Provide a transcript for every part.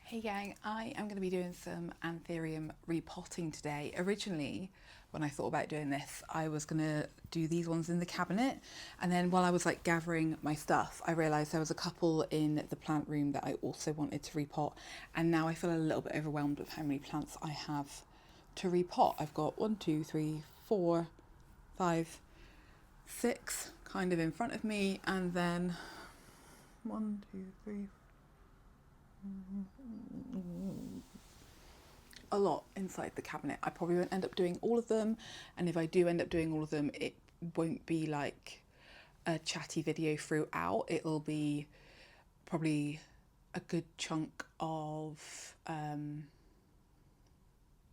Hey gang, I am going to be doing some Anthurium repotting today. Originally, when I thought about doing this, I was going to do these ones in the cabinet, and then while I was like gathering my stuff, I realised there was a couple in the plant room that I also wanted to repot, and now I feel a little bit overwhelmed with how many plants I have to repot. I've got 1, 2, 3, 4, 5, 6 kind of in front of me, and then 1, 2, 3, a lot inside the cabinet. I probably won't end up doing all of them, and if I do end up doing all of them, it won't be like a chatty video throughout. It'll be probably a good chunk of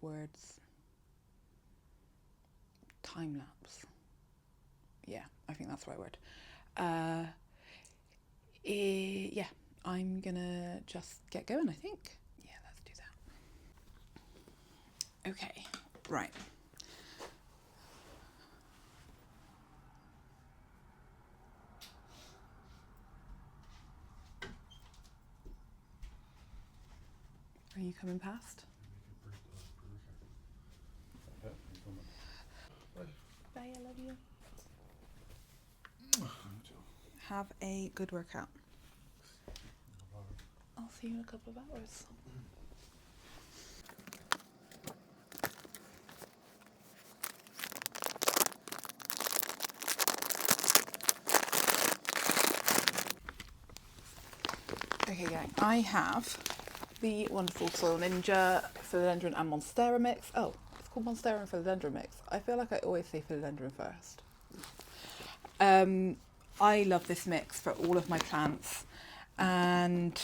words, time lapse. Yeah, I think that's the right word. Yeah, I'm gonna just get going, I think. Yeah, let's do that. Okay, right. Are you coming past? Bye, I love you. Have a good workout. I'll see you in a couple of hours. Okay gang, I have the wonderful Soil Ninja Philodendron and Monstera mix. Oh, it's called Monstera and Philodendron mix. I feel like I always say Philodendron first. I love this mix for all of my plants, and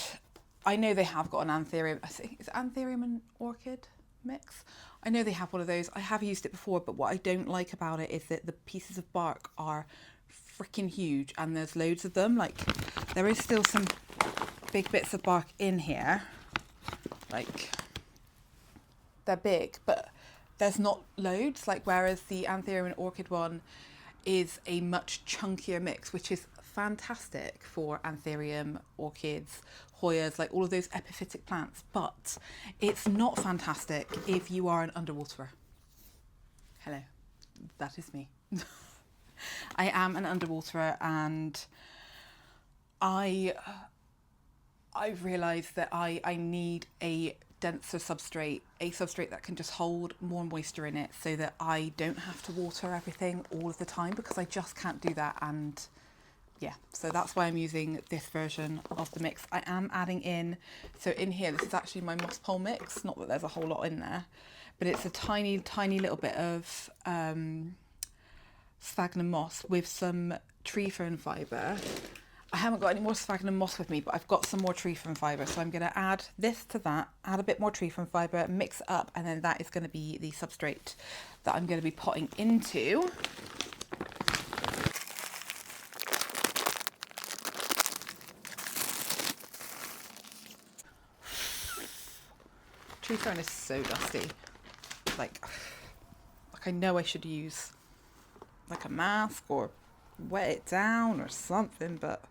I know they have got an Anthurium, I think it's Anthurium and Orchid mix. I know they have one of those. I have used it before, but what I don't like about it is that the pieces of bark are freaking huge, and there's loads of them. Like, there is still some big bits of bark in here, like they're big, but there's not loads, like whereas the Anthurium and Orchid one is a much chunkier mix, which is fantastic for Anthurium, orchids, Hoyas, like all of those epiphytic plants, but it's not fantastic if you are an underwaterer. Hello, that is me. I am an underwaterer, and I've realised that I need a denser substrate, a substrate that can just hold more moisture in it so that I don't have to water everything all of the time, because I just can't do that. And yeah, so that's why I'm using this version of the mix. I am adding in, so in here, this is actually my moss pole mix, not that there's a whole lot in there, but it's a tiny little bit of sphagnum moss with some tree fern fibre. I haven't got any more sphagnum moss with me, but I've got some more tree fern fibre, so I'm going to add this to that, add a bit more tree fern fibre, mix it up, and then that is going to be the substrate that I'm going to be potting into. Tree fern is so dusty. Like I know I should use like a mask or wet it down or something, but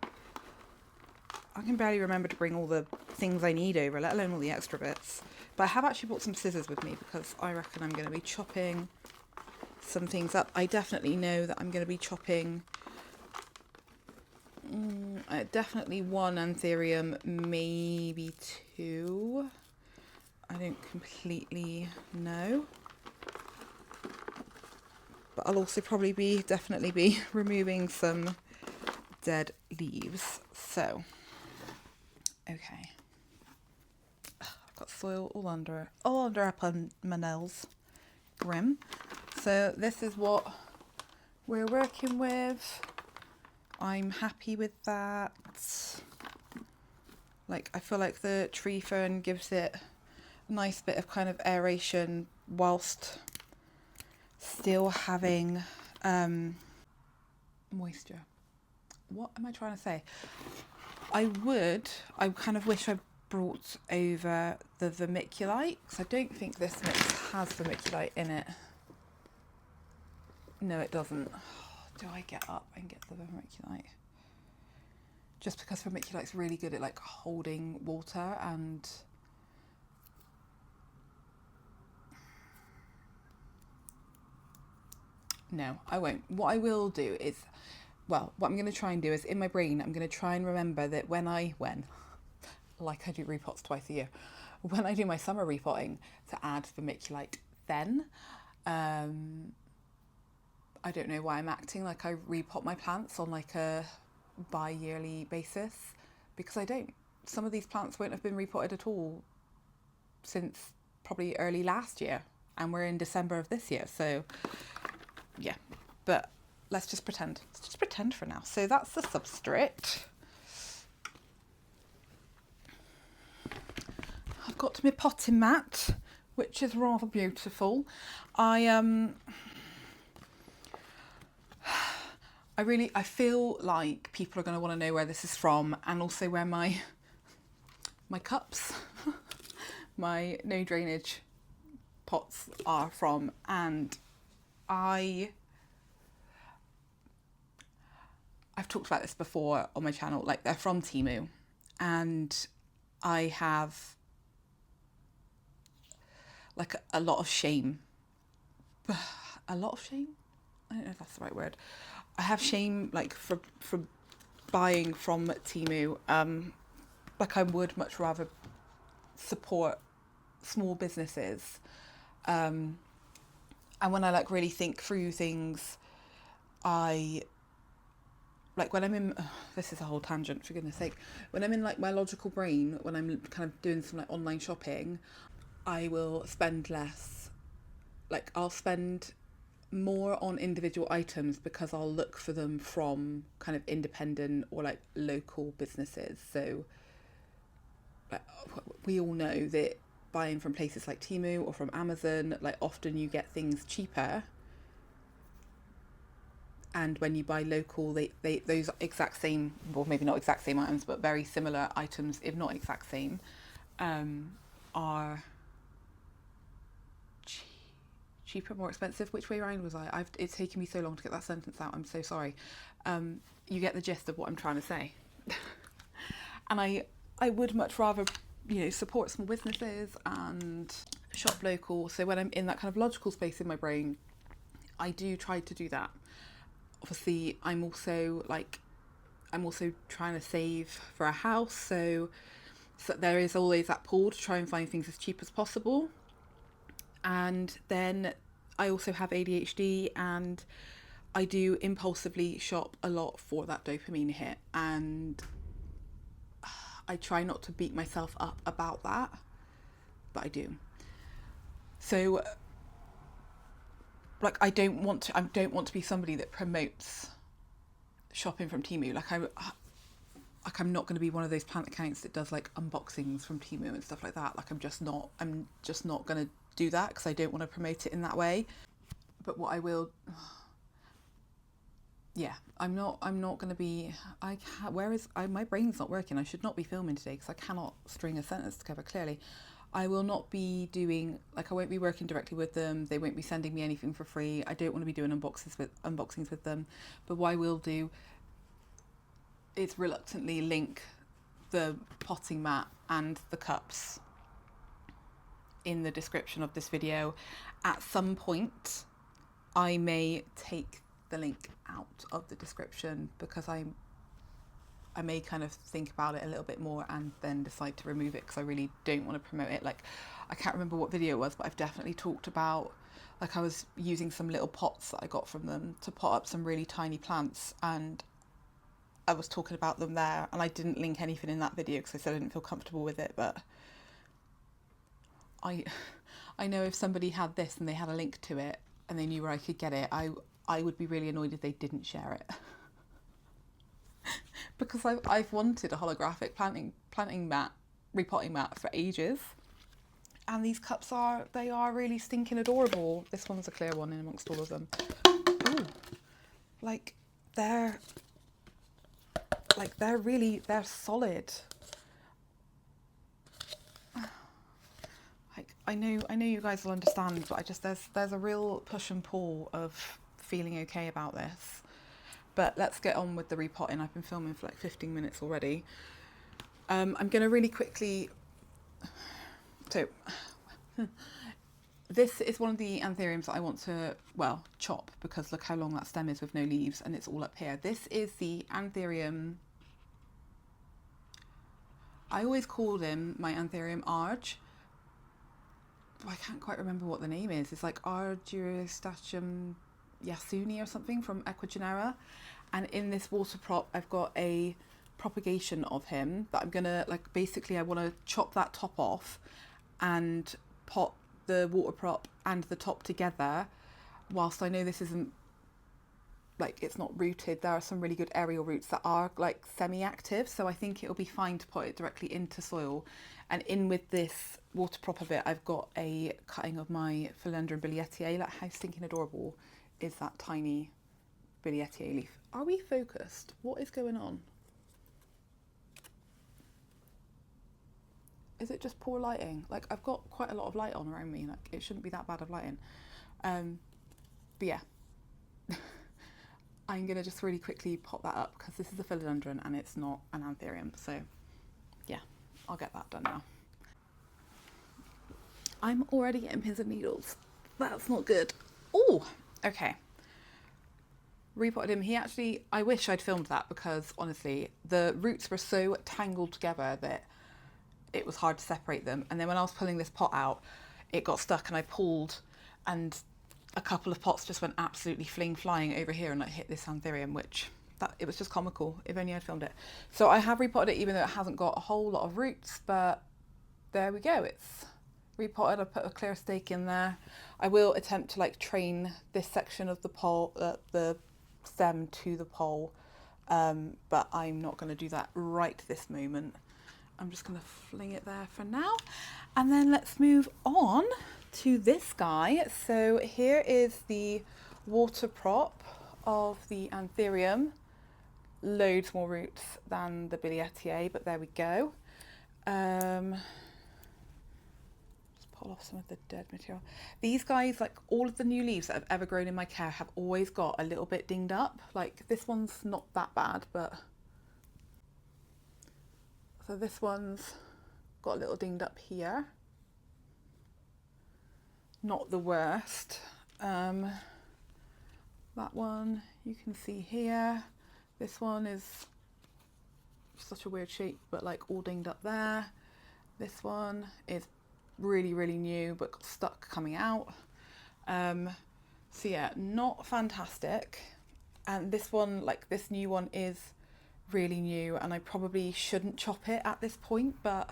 I can barely remember to bring all the things I need over, let alone all the extra bits. But I have actually brought some scissors with me because I reckon I'm going to be chopping some things up. I definitely know that I'm going to be chopping definitely 1 Anthurium, maybe 2. I don't completely know. But I'll also probably definitely be removing some dead leaves. So, okay. I've got soil all under up on my nails. Grim. So this is what we're working with. I'm happy with that. Like, I feel like the tree fern gives it a nice bit of kind of aeration whilst still having moisture. What am I trying to say? I kind of wish I brought over the vermiculite, because I don't think this mix has vermiculite in it. No, it doesn't. Do I get up and get the vermiculite? Just because vermiculite's really good at like holding water, and No, I won't. What I will do is, well, what I'm going to try and do is in my brain, I'm going to try and remember that like I do repots twice a year, when I do my summer repotting, to add vermiculite then. I don't know why I'm acting like I repot my plants on like a bi-yearly basis, because I don't. Some of these plants won't have been repotted at all since probably early last year, and we're in December of this year, so yeah. But let's just pretend for now. So that's the substrate. I've got my potting mat, which is rather beautiful. I feel like people are going to want to know where this is from, and also where my cups, my no drainage pots are from. And I've talked about this before on my channel, like they're from Temu, and I have like a lot of shame. A lot of shame? I don't know if that's the right word. I have shame like for buying from Temu. Like I would much rather support small businesses. And when I like really think through things, I like when I'm in, this is a whole tangent for goodness sake, when I'm in like my logical brain, when I'm kind of doing some like online shopping, I will spend less. Like I'll spend more on individual items because I'll look for them from kind of independent or like local businesses. So like, we all know that buying from places like Temu or from Amazon, like often you get things cheaper. And when you buy local, they those exact same, well maybe not exact same items, but very similar items, if not exact same, are cheaper, more expensive. Which way around was I? It's taken me so long to get that sentence out. I'm so sorry. You get the gist of what I'm trying to say. And I would much rather, you know, support small businesses and shop local. So when I'm in that kind of logical space in my brain, I do try to do that. Obviously, I'm also trying to save for a house, so there is always that pull to try and find things as cheap as possible. And then I also have ADHD, and I do impulsively shop a lot for that dopamine hit, and I try not to beat myself up about that, but I do. So like I don't want to be somebody that promotes shopping from Temu. I'm not going to be one of those plant accounts that does like unboxings from Temu and stuff like that. Like I'm just not going to do that because I don't want to promote it in that way. But what I will, yeah, I'm not going to be, my brain's not working. I should not be filming today because I cannot string a sentence together clearly. I will not be doing, like I won't be working directly with them. They won't be sending me anything for free. I don't want to be doing unboxings with them. But what I will do is reluctantly link the potting mat and the cups in the description of this video. At some point, I may take the link out of the description because I may kind of think about it a little bit more and then decide to remove it because I really don't want to promote it. Like, I can't remember what video it was, but I've definitely talked about, like I was using some little pots that I got from them to pot up some really tiny plants, and I was talking about them there, and I didn't link anything in that video because I said I didn't feel comfortable with it. But I know if somebody had this and they had a link to it and they knew where I could get it, I would be really annoyed if they didn't share it. Because I've wanted a holographic planting mat, repotting mat for ages, and these cups are really stinking adorable. This one's a clear one in amongst all of them. Ooh, they're solid. Like I know you guys will understand, but there's a real push and pull of feeling okay about this. But let's get on with the repotting. I've been filming for like 15 minutes already. I'm going to really quickly... So, this is one of the anthuriums that I want to, well, chop, because look how long that stem is with no leaves and it's all up here. This is the Anthurium, I always call him my Anthurium audhd. I can't quite remember what the name is. It's like Argyrostochum yasuni or something from Equigenera. And in this water prop, I've got a propagation of him that I'm gonna, like, basically I want to chop that top off and pot the water prop and the top together. Whilst I know this isn't, like, it's not rooted, there are some really good aerial roots that are like semi-active, so I think it'll be fine to put it directly into soil. And in with this water prop of it, I've got a cutting of my Philodendron bilietiae. Like, how stinking adorable is that tiny bilietiae leaf? Are we focused? What is going on? Is it just poor lighting? Like, I've got quite a lot of light on around me. Like, it shouldn't be that bad of lighting. But yeah, I'm gonna just really quickly pop that up because this is a philodendron and it's not an anthurium. So yeah, I'll get that done now. I'm already getting pins and needles. That's not good. Oh, okay. Repotted him. He actually, I wish I'd filmed that because honestly, the roots were so tangled together that it was hard to separate them. And then when I was pulling this pot out, it got stuck and I pulled and a couple of pots just went absolutely flying over here and like hit this anthurium, which it was just comical. If only I'd filmed it. So I have repotted it even though it hasn't got a whole lot of roots, but there we go. It's repotted. I put a clear stake in there. I will attempt to like train this section of the pole, the stem to the pole, but I'm not going to do that right this moment. I'm just going to fling it there for now. And then let's move on to this guy. So here is the water prop of the anthurium. Loads more roots than the bilietiae, but there we go. Just pull off some of the dead material. These guys, like all of the new leaves that have ever grown in my care, have always got a little bit dinged up. Like this one's not that bad, but so this one's got a little dinged up here. Not the worst. That one you can see here. This one is such a weird shape, but like all dinged up there. This one is really, really new, but got stuck coming out. So yeah, not fantastic. And this one, like this new one, is really new, and I probably shouldn't chop it at this point, but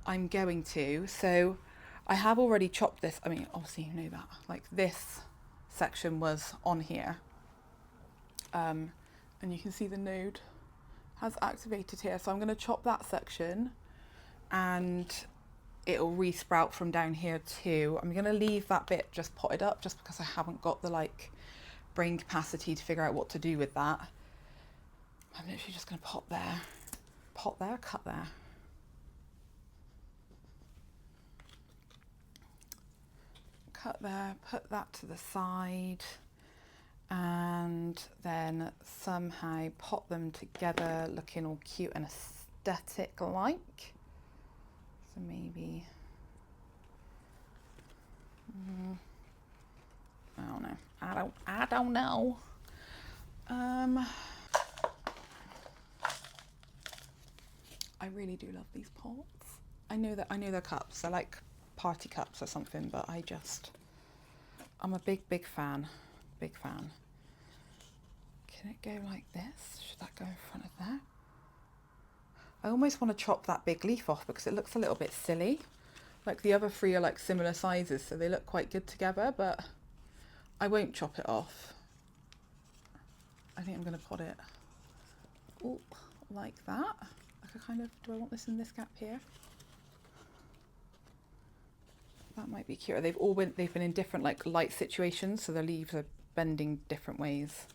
I'm going to. So I have already chopped this. I mean, obviously you know that, like this section was on here. And you can see the node has activated here. So I'm going to chop that section and it'll re-sprout from down here too. I'm going to leave that bit just potted up just because I haven't got the like brain capacity to figure out what to do with that. I'm literally just going to pot there, cut there. Cut there, put that to the side, and then somehow pot them together looking all cute and aesthetic like. So maybe, I don't know. I don't know. I really do love these pots. I know they're cups. They're like party cups or something, but I'm a big fan. Big fan. Can it go like this? Should that go in front of there? I almost want to chop that big leaf off because it looks a little bit silly. Like the other three are like similar sizes, so they look quite good together, but I won't chop it off. I think I'm going to pot it like that. Like a kind of, do I want this in this gap here? That might be cute. They've been in different like light situations, so the leaves are bending different ways.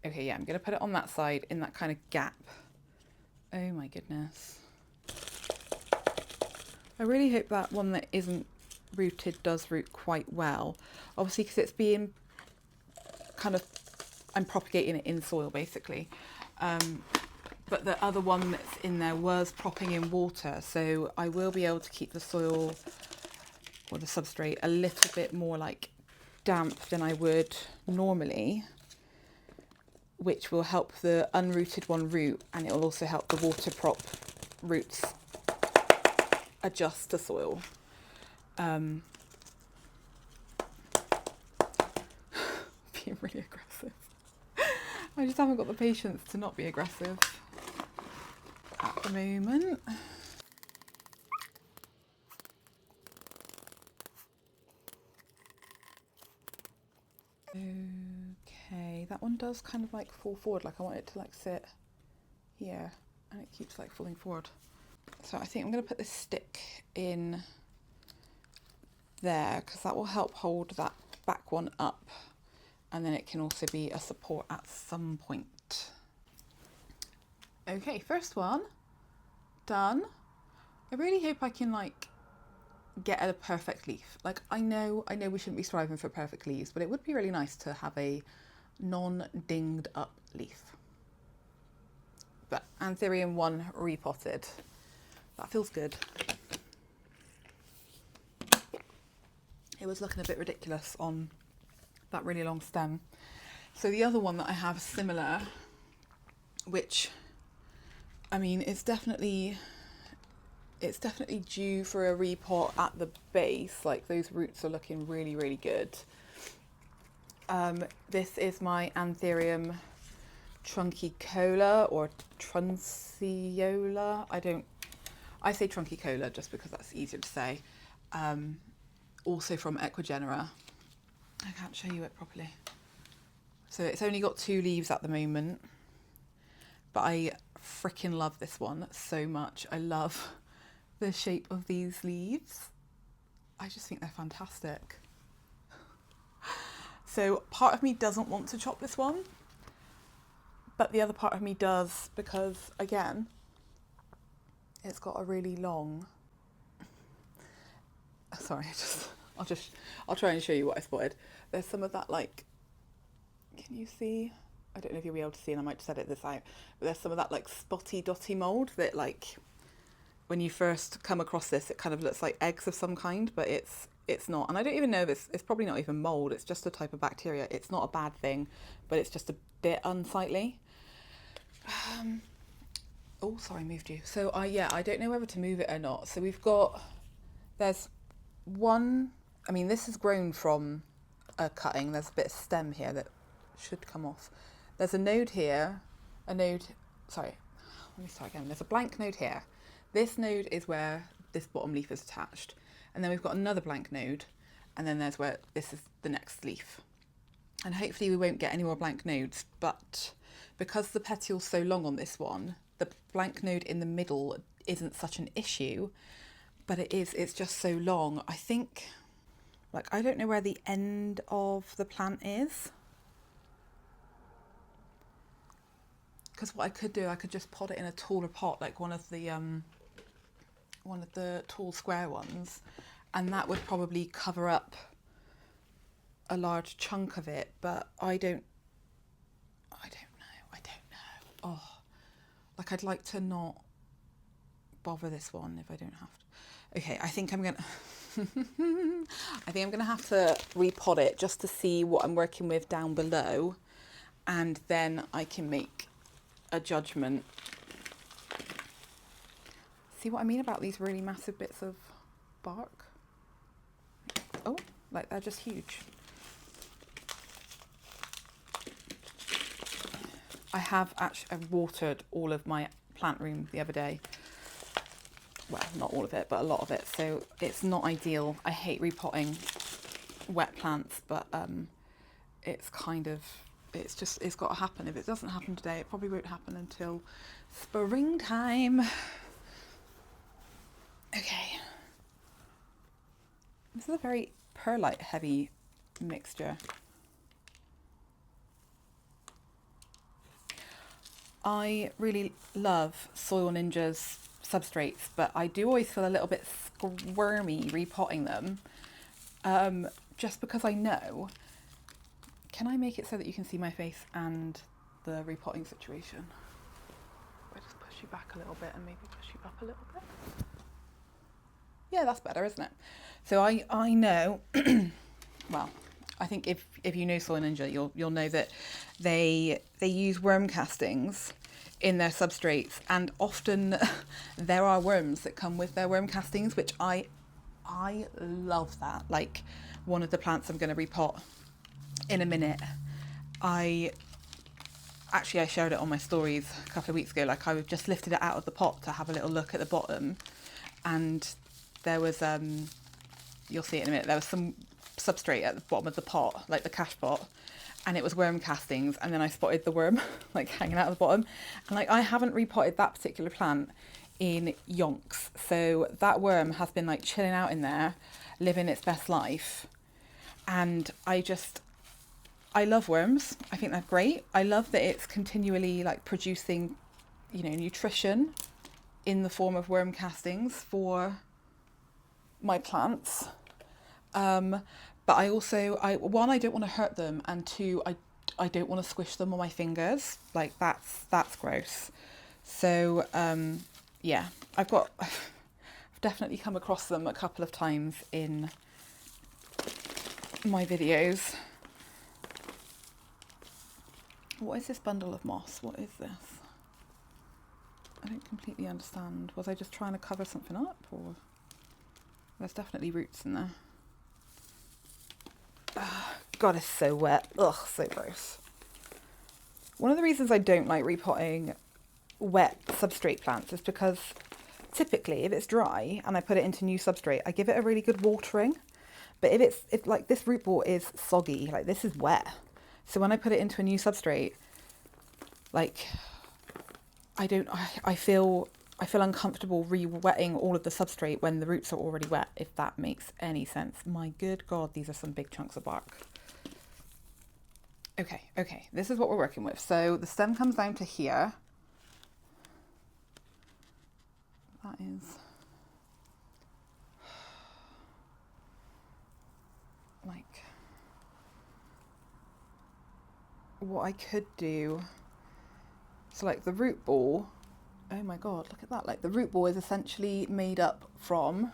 Okay, yeah, I'm going to put it on that side in that kind of gap. Oh my goodness. I really hope that one that isn't rooted does root quite well. Obviously, because it's being kind of, I'm propagating it in soil basically. But but the other one that's in there was propping in water, so I will be able to keep the soil or the substrate a little bit more like damp than I would normally, which will help the unrooted one root, and it will also help the water prop roots adjust to soil. Being really aggressive. I just haven't got the patience to not be aggressive at the moment. Okay, that one does kind of like fall forward, like I want it to like sit here, and it keeps like falling forward. So I think I'm going to put this stick in there because that will help hold that back one up, and then it can also be a support at some point. Okay, first one done. I really hope I can like get a perfect leaf. Like I know we shouldn't be striving for perfect leaves, but it would be really nice to have a non-dinged up leaf. But Anthurium 1 repotted. That feels good. It was looking a bit ridiculous on that really long stem. So the other one that I have similar, which I mean it's definitely due for a repot at the base. Like those roots are looking really, really good. This is my Anthurium trunkicola or trunciola. I say trunkicola just because that's easier to say. Also from Equigenera. I can't show you it properly. So it's only got 2 leaves at the moment, but I freaking love this one so much. I love the shape of these leaves. I just think they're fantastic. So part of me doesn't want to chop this one, but the other part of me does, because again, it's got a really long, sorry, I'll try and show you what I spotted. There's some of that, like, can you see? I don't know if you'll be able to see, and I might just edit this out, but there's some of that like spotty dotty mold that, like, when you first come across this, it kind of looks like eggs of some kind, but it's not. And I don't even know if it's probably not even mold. It's just a type of bacteria. It's not a bad thing, but it's just a bit unsightly. Oh, sorry, I moved you. So I don't know whether to move it or not. So there's one, I mean, this is grown from a cutting. There's a bit of stem here that should come off. There's a node here, sorry, let me start again. There's a blank node here. This node is where this bottom leaf is attached. And then we've got another blank node, and then there's where this is the next leaf. And hopefully we won't get any more blank nodes, but because the petiol's so long on this one, the blank node in the middle isn't such an issue, but it's just so long. I think, like, I don't know where the end of the plant is. Because what I could do, I could just pot it in a taller pot, like one of the tall square ones, and that would probably cover up a large chunk of it, but I don't know. Oh, like I'd like to not bother this one if I don't have to. Okay, I think I'm gonna have to repot it just to see what I'm working with down below, and then I can make a judgment. See what I mean about these really massive bits of bark? Oh, like they're just huge. I've watered all of my plant room the other day. Well, not all of it, but a lot of it. So it's not ideal. I hate repotting wet plants, but it's got to happen. If it doesn't happen today, it probably won't happen until springtime. Okay. This is a very perlite heavy mixture. I really love Soil Ninja's substrates, but I do always feel a little bit squirmy repotting them, just because I know. Can I make it so that you can see my face and the repotting situation? Where does you back a little bit and maybe push you up a little bit. Yeah, that's better, isn't it? So I know, well, I think if you know Soil Ninja, you'll know that they use worm castings in their substrates, and often there are worms that come with their worm castings, which I love that. Like one of the plants I'm going to repot in a minute, I shared it on my stories a couple of weeks ago. Like I just lifted it out of the pot to have a little look at the bottom, and there was you'll see it in a minute, there was some substrate at the bottom of the pot, like the cash pot, and it was worm castings, and then I spotted the worm like hanging out of the bottom, and like I haven't repotted that particular plant in yonks, so that worm has been like chilling out in there, living its best life. And I love worms. I think they're great. I love that it's continually like producing, you know, nutrition in the form of worm castings for my plants. But I also, one, I don't want to hurt them, and two, I don't want to squish them on my fingers. Like that's gross. So yeah, I've definitely come across them a couple of times in my videos. What is this bundle of moss? What is this? I don't completely understand. Was I just trying to cover something up, or there's definitely roots in there. God, it's so wet. Ugh, so gross. One of the reasons I don't like repotting wet substrate plants is because typically if it's dry and I put it into new substrate, I give it a really good watering. But if like this root ball is soggy, like this is wet. So when I put it into a new substrate, like I feel uncomfortable re-wetting all of the substrate when the roots are already wet, if that makes any sense. My good God, these are some big chunks of bark. Okay, this is what we're working with. So the stem comes down to here. That is like what I could do. So like the root ball, oh my God, look at that. Like the root ball is essentially made up from,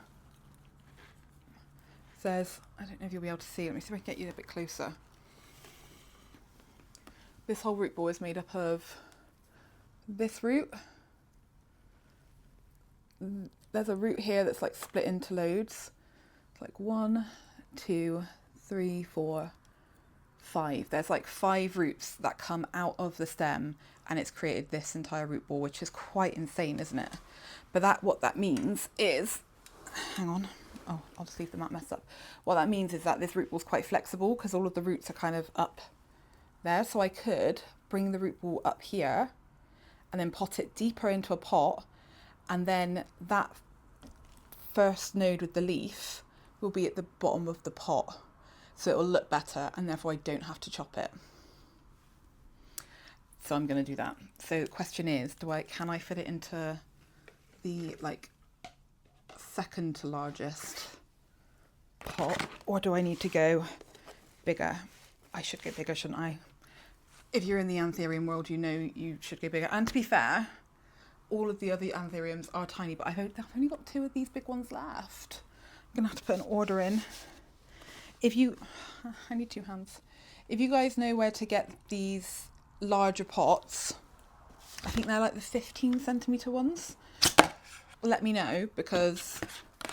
says, I don't know if you'll be able to see, let me see if I can get you a bit closer. This whole root ball is made up of this root. There's a root here that's like split into loads. It's like 1, 2, 3, 4, 5. There's like 5 roots that come out of the stem, and it's created this entire root ball, which is quite insane, isn't it? But what that means is, hang on, oh, I'll just leave the mat messed up. What that means is that this root ball is quite flexible because all of the roots are kind of up there. So I could bring the root ball up here and then pot it deeper into a pot, and then that first node with the leaf will be at the bottom of the pot, so it will look better, and therefore I don't have to chop it. So I'm going to do that. So the question is, can I fit it into the like second to largest pot, or do I need to go bigger? I should go bigger, shouldn't I? If you're in the anthurium world, you know you should go bigger. And to be fair, all of the other anthuriums are tiny, but I've only got 2 of these big ones left. I'm going to have to put an order in. I need 2 hands. If you guys know where to get these larger pots, I think they're like the 15 centimetre ones, let me know, because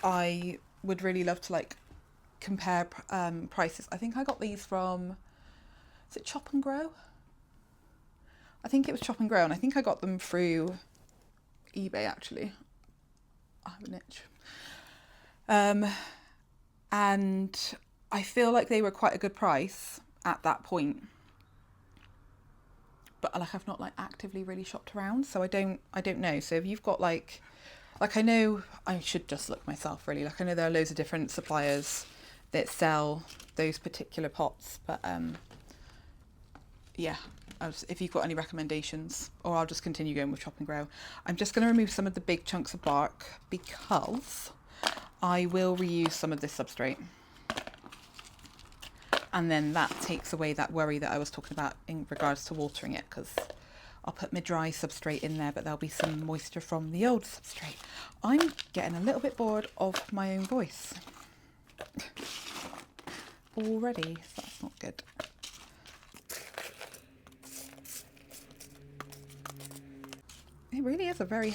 I would really love to like compare prices. I think I got these from, is it Chop and Grow? I think it was Chop and Grow, and I think I got them through eBay actually. I have an itch. And I feel like they were quite a good price at that point. But like I've not like actively really shopped around, so I don't know. So if you've got like I know I should just look myself really. Like I know there are loads of different suppliers that sell those particular pots, but yeah, if you've got any recommendations, or I'll just continue going with Chop and Grow. I'm just going to remove some of the big chunks of bark because I will reuse some of this substrate. And then that takes away that worry that I was talking about in regards to watering it, because I'll put my dry substrate in there, but there'll be some moisture from the old substrate. I'm getting a little bit bored of my own voice already, so that's not good. It really is a very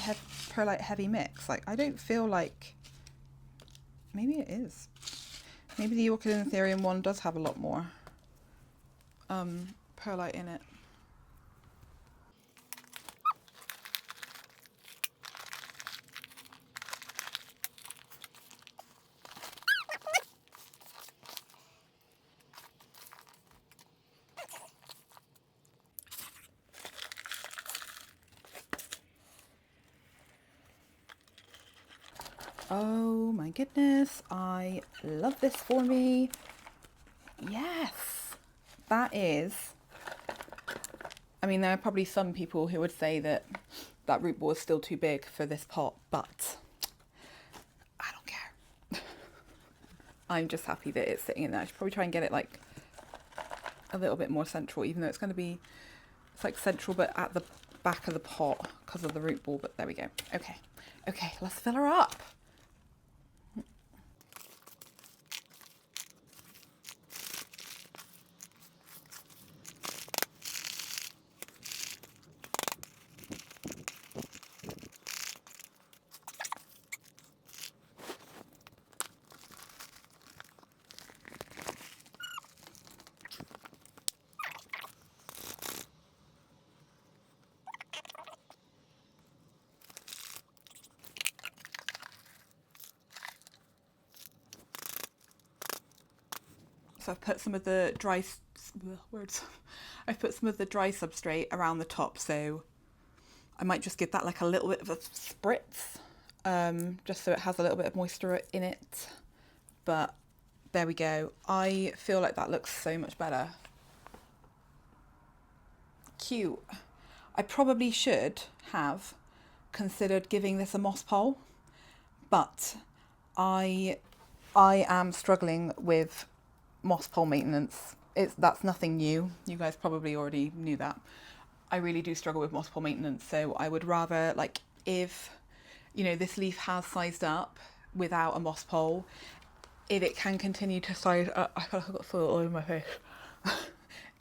perlite heavy mix. Like, I don't feel like, maybe it is. Maybe the Orchid Anthurium one does have a lot more perlite in it. Oh my goodness, I love this for me. Yes, that is, I mean, there are probably some people who would say that that root ball is still too big for this pot, but I don't care. I'm just happy that it's sitting in there. I should probably try and get it like a little bit more central, even though it's going to be, it's like central but at the back of the pot because of the root ball, but there we go. Okay, okay, let's fill her up. So I've put some of the dry I've put some of the dry substrate around the top, so I might just give that like a little bit of a spritz, just so it has a little bit of moisture in it. But there we go. I feel like that looks so much better. Cute. I probably should have considered giving this a moss pole, but I am struggling with moss pole maintenance. That's nothing new. You guys probably already knew that. I really do struggle with moss pole maintenance, so I would rather, like, if, you know, this leaf has sized up without a moss pole, if it can continue to size up, I feel like I've got soil all over my face.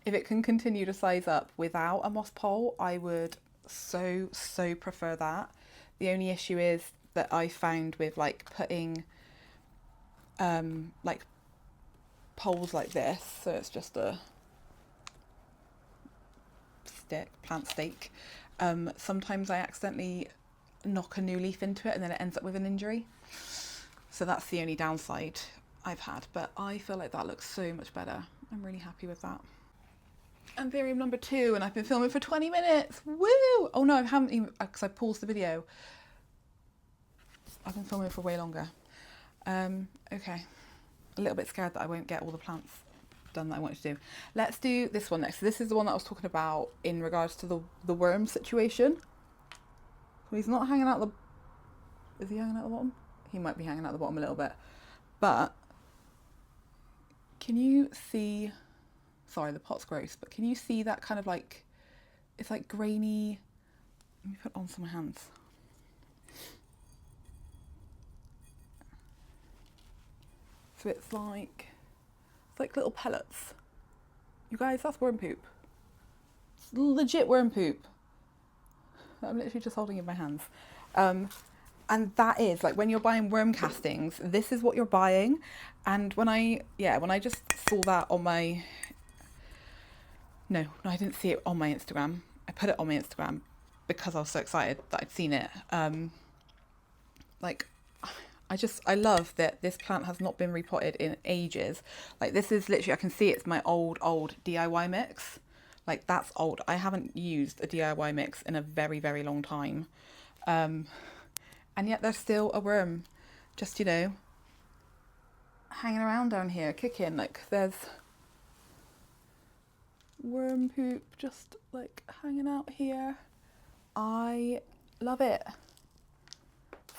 If it can continue to size up without a moss pole, I would so prefer that. The only issue is that I found with like putting like poles like this, so it's just a plant stake, sometimes I accidentally knock a new leaf into it and then it ends up with an injury. So that's the only downside I've had, but I feel like that looks so much better. I'm really happy with that. Anthurium number 2, and I've been filming for 20 minutes. Woo! Oh no, I haven't even, because I paused the video. I've been filming for way longer. Okay. A little bit scared that I won't get all the plants done that I wanted to do. Let's do this one next. So this is the one that I was talking about in regards to the worm situation. So he's not hanging out is he hanging out the bottom? He might be hanging out the bottom a little bit. But can you see, sorry, the pot's gross, but can you see that kind of like, it's like grainy, let me put it on some hands. So it's like little pellets. You guys, that's worm poop. It's legit worm poop. I'm literally just holding in my hands. And that is, like, when you're buying worm castings, this is what you're buying. And when I just saw that on my, no, I didn't see it on my Instagram. I put it on my Instagram because I was so excited that I'd seen it. Like, I love that this plant has not been repotted in ages. Like, this is literally, I can see it's my old DIY mix. Like, that's old. I haven't used a DIY mix in a very, very long time. And yet there's still a worm just, you know, hanging around down here, kicking. Like, there's worm poop just, like, hanging out here. I love it.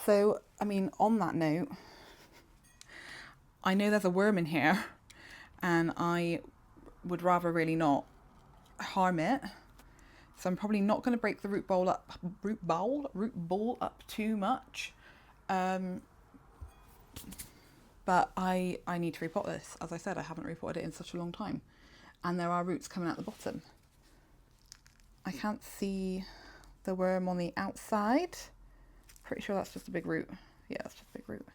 So, I mean, on that note, I know there's a worm in here and I would rather really not harm it. So I'm probably not going to break the root ball up too much. But I need to repot this. As I said, I haven't repotted it in such a long time. And there are roots coming out the bottom. I can't see the worm on the outside. Pretty sure that's just a big root. Yeah, that's just a big root.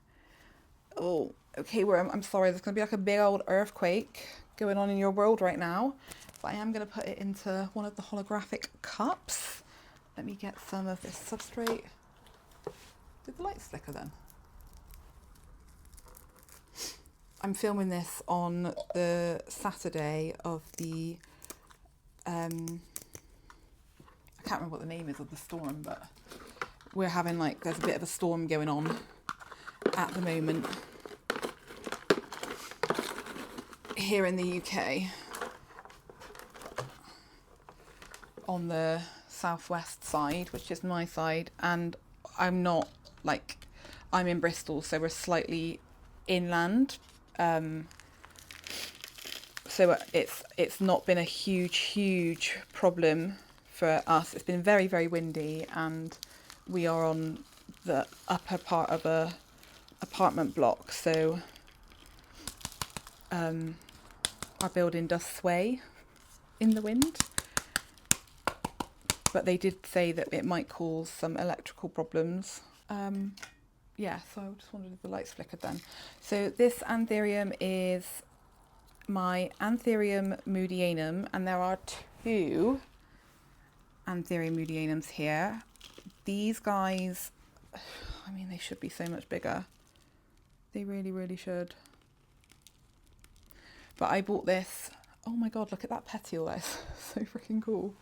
Oh, okay, worm, I'm sorry. There's going to be like a big old earthquake going on in your world right now. But I am going to put it into one of the holographic cups. Let me get some of this substrate. Did the lights flicker then? I'm filming this on the Saturday of the, I can't remember what the name is of the storm, but we're having like, there's a bit of a storm going on at the moment here in the UK on the southwest side, which is my side, and I'm not like, I'm in Bristol, so we're slightly inland. So it's not been a huge problem for us. It's been very, very windy, and we are on the upper part of a apartment block, so our building does sway in the wind. But they did say that it might cause some electrical problems. Yeah, so I just wondered if the lights flickered then. So this anthurium is my Anthurium moodianum, and there are two Anthurium moodianums here. These guys, I mean, they should be so much bigger. They really, really should. But I bought this. Oh my God, look at that petiole. That's so freaking cool.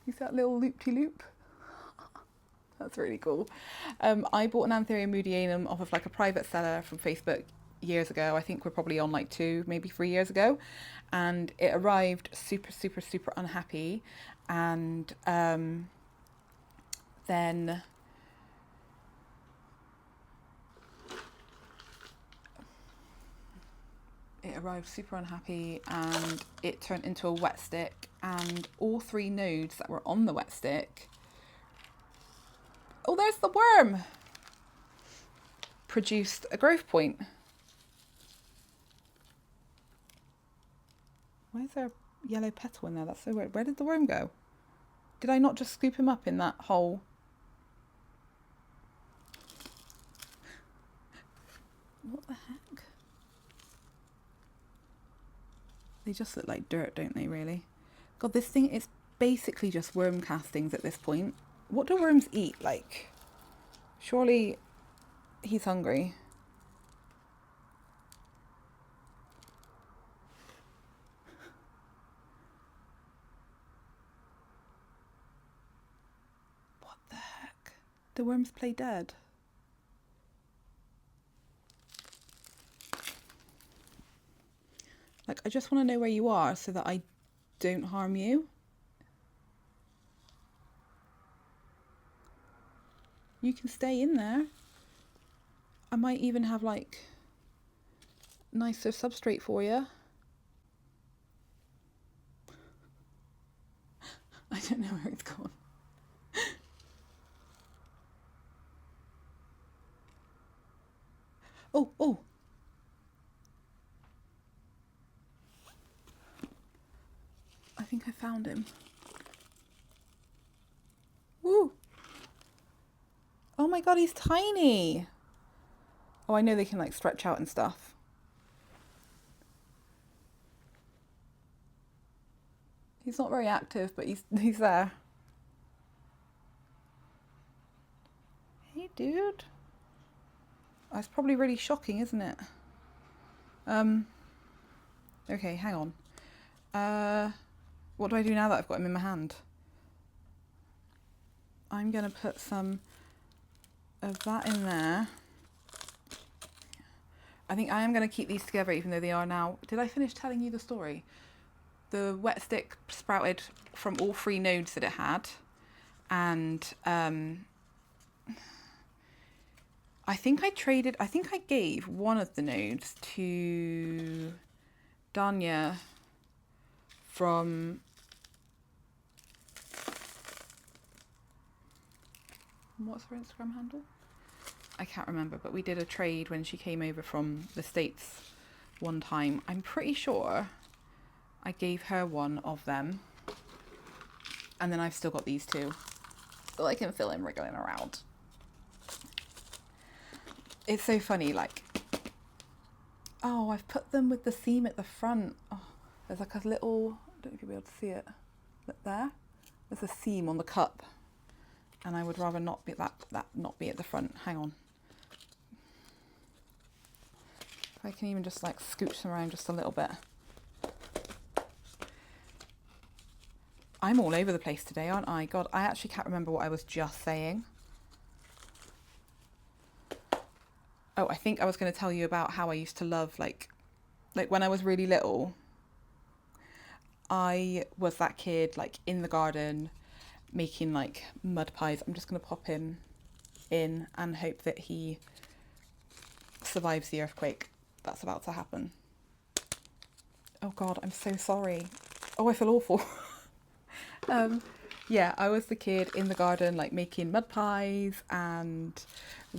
See that little loop-de-loop? That's really cool. I bought an Anthurium moodianum off of like a private seller from Facebook years ago. I think we're probably on like 2, maybe 3 years ago. And it arrived super unhappy. And then it arrived super unhappy, and it turned into a wet stick, and all 3 nodes that were on the wet stick, oh, there's the worm, produced a growth point. Why is there a yellow petal in there? That's so weird. Where did the worm go? Did I not just scoop him up in that hole? What the heck? They just look like dirt, don't they, really? God, this thing is basically just worm castings at this point. What do worms eat? Like, surely he's hungry. What the heck? Do worms play dead? Like, I just want to know where you are so that I don't harm you. You can stay in there. I might even have like nicer substrate for you. I don't know where it's gone. Oh. I think I found him. Woo! Oh my God, he's tiny. Oh, I know they can like stretch out and stuff. He's not very active, but he's there. Hey, dude. That's probably really shocking, isn't it? Okay, hang on. What do I do now that I've got him in my hand? I'm going to put some of that in there. I think I am going to keep these together even though they are now... Did I finish telling you the story? The wet stick sprouted from all 3 nodes that it had. And I think I gave one of the nodes to Danya from What's her Instagram handle? I can't remember, but we did a trade when she came over from the States one time. I'm pretty sure I gave her one of them. And then I've still got these two, so I can fill in wriggling around. It's so funny, like, oh, I've put them with the theme at the front. Oh, there's like a little, I don't know if you'll be able to see it, look there. There's a theme on the cup, and I would rather not be that not be at the front. Hang on. If I can even just like scooch them around just a little bit. I'm all over the place today, aren't I? God, I actually can't remember what I was just saying. Oh, I think I was going to tell you about how I used to love, like when I was really little, I was that kid, like, in the garden, making, like, mud pies. I'm just going to pop him in and hope that he survives the earthquake that's about to happen. Oh, God, I'm so sorry. Oh, I feel awful. Yeah, I was the kid in the garden, like, making mud pies and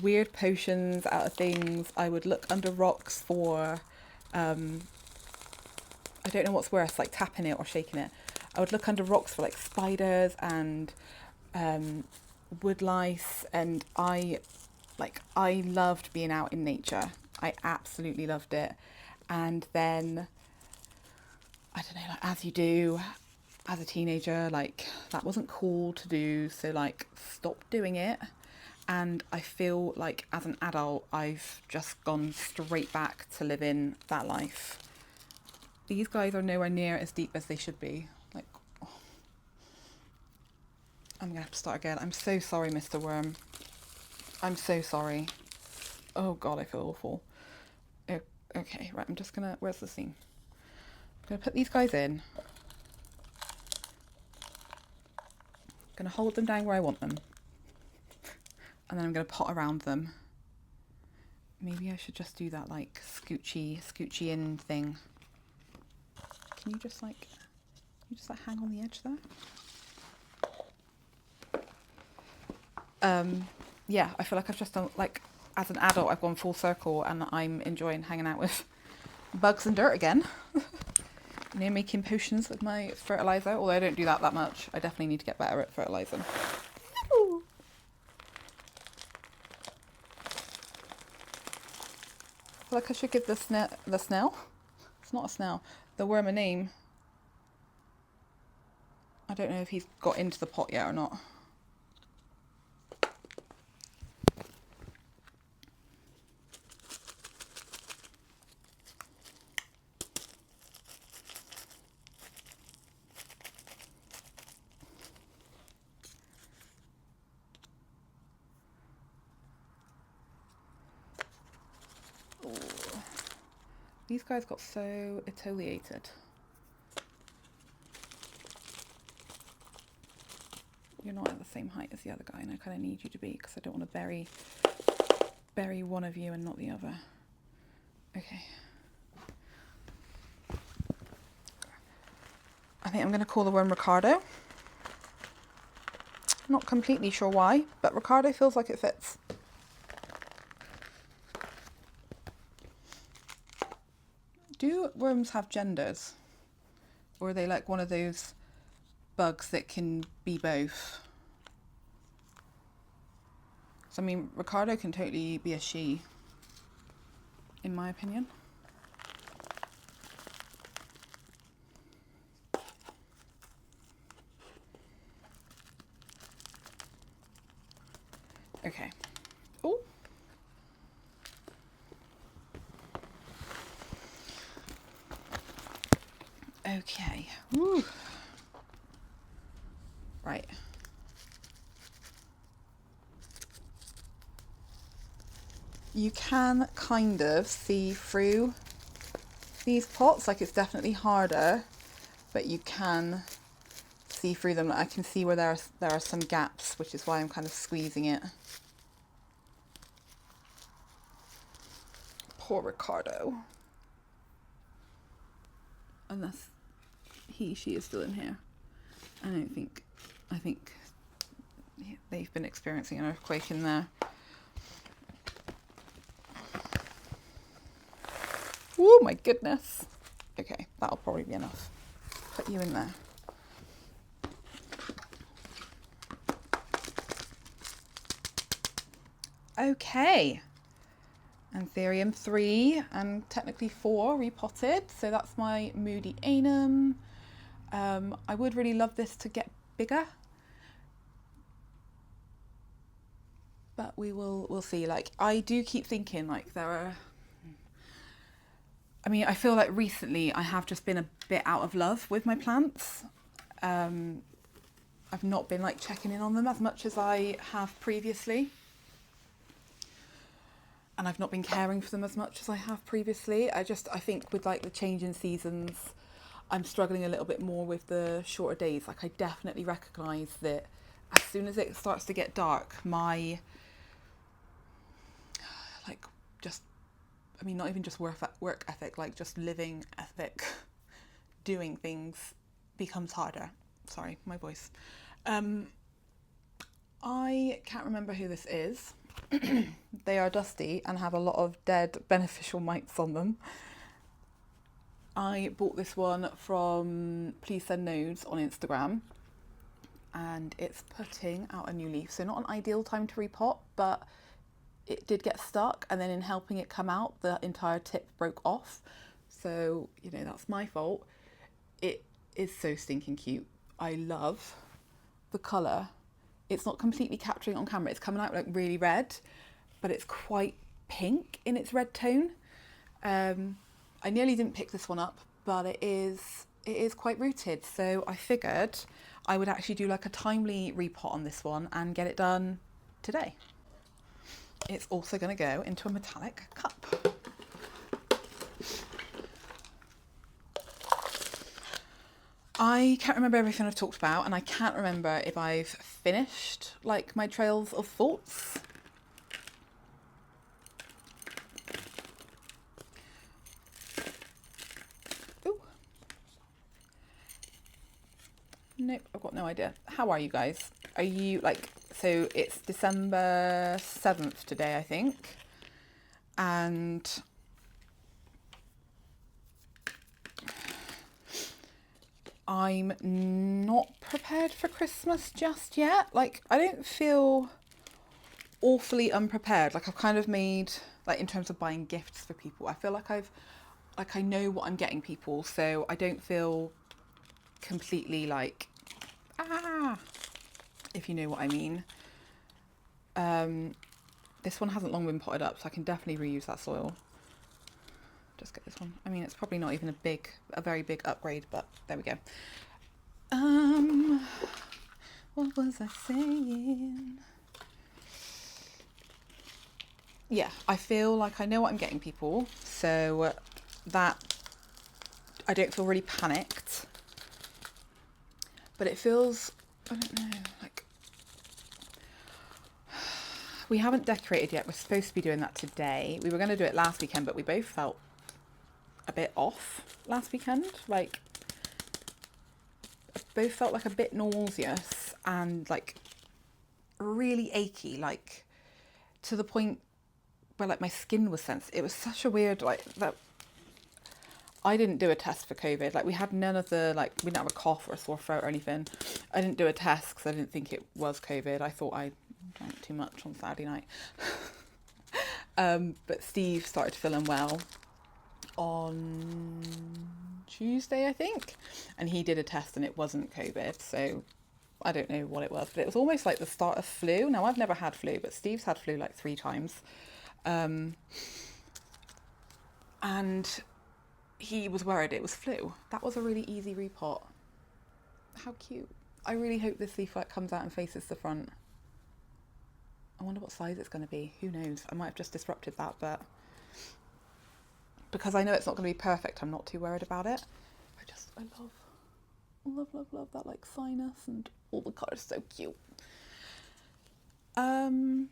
weird potions out of things. I would look under rocks for, I don't know what's worse, like tapping it or shaking it. I would look under rocks for like spiders and wood lice, and I loved being out in nature. I absolutely loved it. And then, I don't know, like, as you do as a teenager, like, that wasn't cool to do, so like stopped doing it. And I feel like as an adult I've just gone straight back to living that life. These guys are nowhere near as deep as they should be. Like, oh. I'm gonna have to start again. I'm so sorry, Mr. Worm. I'm so sorry. Oh God, I feel awful. Okay, right, I'm just gonna, where's the seam? I'm gonna put these guys in. Gonna hold them down where I want them. And then I'm gonna pot around them. Maybe I should just do that like scoochy in thing. Can you just like hang on the edge there? Yeah, I feel like I've just done, like, as an adult, I've gone full circle and I'm enjoying hanging out with bugs and dirt again. You know, making potions with my fertilizer, although I don't do that much. I definitely need to get better at fertilizing. Ooh. I feel like I should give the snail, it's not a snail, the worm a name. I don't know if he's got into the pot yet or not. These guys got so exfoliated. You're not at the same height as the other guy, and I kind of need you to be, because I don't want to bury one of you and not the other. Okay. I think I'm going to call the worm Ricardo. Not completely sure why, but Ricardo feels like it fits. Do worms have genders? Or are they like one of those bugs that can be both? So, I mean, Ricardo can totally be a she, in my opinion. Okay. Oh. Okay. Woo. Right. You can kind of see through these pots, like, it's definitely harder, but you can see through them. I can see where there are some gaps, which is why I'm kind of squeezing it. Poor Ricardo. Unless she is still in here. I think they've been experiencing an earthquake in there. Oh my goodness. Okay, that'll probably be enough. Put you in there. Okay. Anthurium 3 and technically 4 repotted. So that's my moody anum. I would really love this to get bigger, but we'll see. Like, I do keep thinking like I feel like recently I have just been a bit out of love with my plants. I've not been like checking in on them as much as I have previously. And I've not been caring for them as much as I have previously. I think with like the change in seasons, I'm struggling a little bit more with the shorter days. Like, I definitely recognise that as soon as it starts to get dark, my not even just work ethic, like just living ethic, doing things becomes harder. Sorry, my voice. I can't remember who this is. They are dusty and have a lot of dead beneficial mites on them. I bought this one from Please Send Nodes on Instagram, and it's putting out a new leaf. So not an ideal time to repot, but it did get stuck, and then in helping it come out, the entire tip broke off. So, that's my fault. It is so stinking cute. I love the colour. It's not completely capturing on camera. It's coming out like really red, but it's quite pink in its red tone. I nearly didn't pick this one up, but it is quite rooted. So I figured I would actually do like a timely repot on this one and get it done today. It's also going to go into a metallic cup. I can't remember everything I've talked about, and I can't remember if I've finished like my trails of thoughts. Ooh. Nope, I've got no idea. How are you guys? Are you so it's December 7th today, I think. And I'm not prepared for Christmas just yet. Like, I don't feel awfully unprepared. Like, I've kind of made, like, in terms of buying gifts for people, I feel like I know what I'm getting people, so I don't feel completely like, if you know what I mean. This one hasn't long been potted up, so I can definitely reuse that soil. Just get this one. I mean, it's probably not even a very big upgrade, but there we go. What was I saying? Yeah, I feel like I know what I'm getting people, so that I don't feel really panicked. But it feels, I don't know, like, we haven't decorated yet. We're supposed to be doing that today. We were going to do it last weekend, but we both felt a bit off last weekend. Like, both felt like a bit nauseous and like really achy, like to the point where like my skin was sensitive. It was such a weird, like, that I didn't do a test for COVID. Like, we had none of the, like, we didn't have a cough or a sore throat or anything. I didn't do a test because I didn't think it was COVID. I thought I drank too much on Saturday night. But Steve started to feel unwell on Tuesday, I think, and he did a test and it wasn't COVID, so I don't know what it was, but it was almost like the start of flu. Now, I've never had flu, but Steve's had flu like 3 times, and he was worried it was flu. That was a really easy repot. How cute. I really hope this leaflet comes out and faces the front. I wonder what size it's going to be. Who knows? I might have just disrupted that, but because I know it's not going to be perfect, I'm not too worried about it. I love that, like, sinus and all the colours. So cute. Why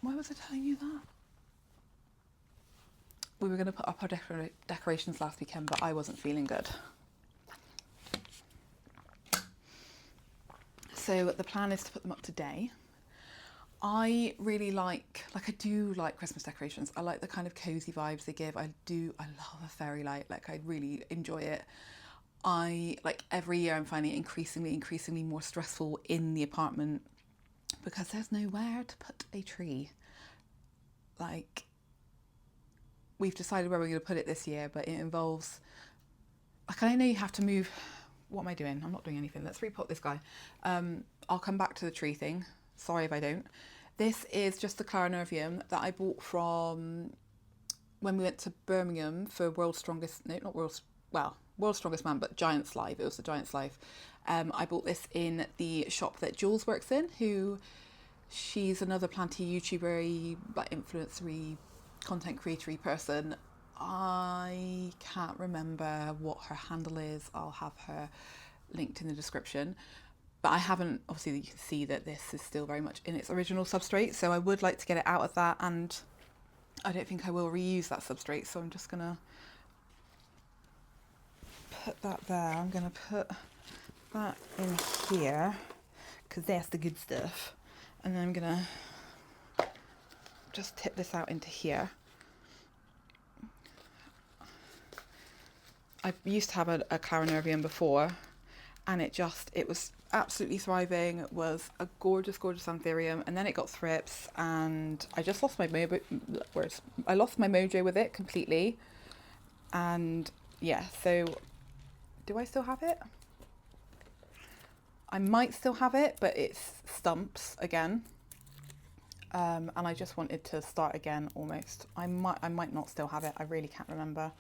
was I telling you that? We were going to put up our decorations last weekend, but I wasn't feeling good. So the plan is to put them up today. I really like I do like Christmas decorations. I like the kind of cozy vibes they give. I love a fairy light. Like, I really enjoy it. Every year I'm finding it increasingly more stressful in the apartment because there's nowhere to put a tree. Like, we've decided where we're going to put it this year, but it involves, like, I know you have to move. What am I doing? I'm not doing anything. Let's repot this guy. I'll come back to the tree thing. Sorry if I don't. This is just the Clarinervium that I bought from when we went to Birmingham for World's Strongest Man, but Giant's Live. It was the Giant's Live. I bought this in the shop that Jules works in, she's another planty YouTuber, like influencery, content creatory person. I can't remember what her handle is. I'll have her linked in the description. But I haven't, obviously you can see that this is still very much in its original substrate, so I would like to get it out of that, and I don't think I will reuse that substrate, so I'm just gonna put that there. I'm gonna put that in here, because that's the good stuff. And then I'm gonna just tip this out into here. I used to have a Clarinervium before, and it was absolutely thriving. It was a gorgeous Anthurium, and then it got thrips, and I just lost my mojo with it completely. And yeah, so do I still have it? I might still have it, but it's stumps again. And I just wanted to start again almost. I might not still have it. I really can't remember.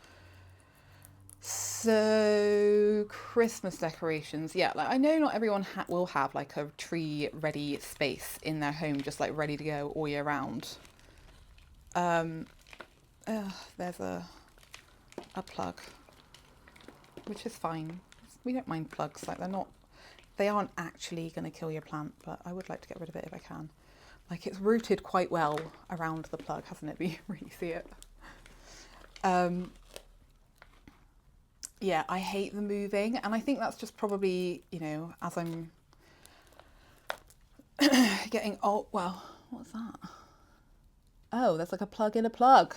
So Christmas decorations, yeah, like I know not everyone will have like a tree ready space in their home, just like ready to go all year round. There's a plug, which is fine. We don't mind plugs, like they aren't actually going to kill your plant, but I would like to get rid of it if I can. Like, it's rooted quite well around the plug, hasn't it? But you really see it. Yeah, I hate the moving, and I think that's just probably, as I'm getting old. Well, what's that? Oh, there's like a plug in a plug.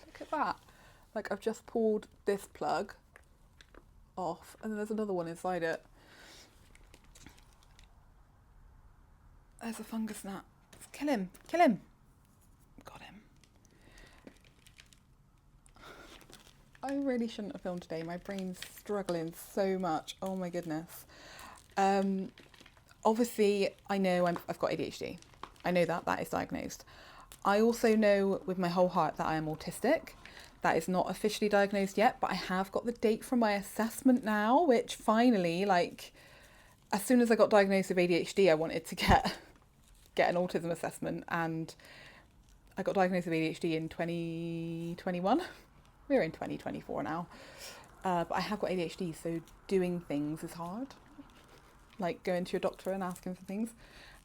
Look at that. Like, I've just pulled this plug off, and then there's another one inside it. There's a fungus gnat. Kill him. Got him. I really shouldn't have filmed today. My brain's struggling so much. Oh my goodness. Obviously, I know I've got ADHD. I know that is diagnosed. I also know with my whole heart that I am autistic. That is not officially diagnosed yet, but I have got the date from my assessment now, which finally, like, as soon as I got diagnosed with ADHD, I wanted to get an autism assessment, and I got diagnosed with ADHD in 2021. We're in 2024 now. But I have got ADHD, so doing things is hard. Like going to your doctor and asking for things.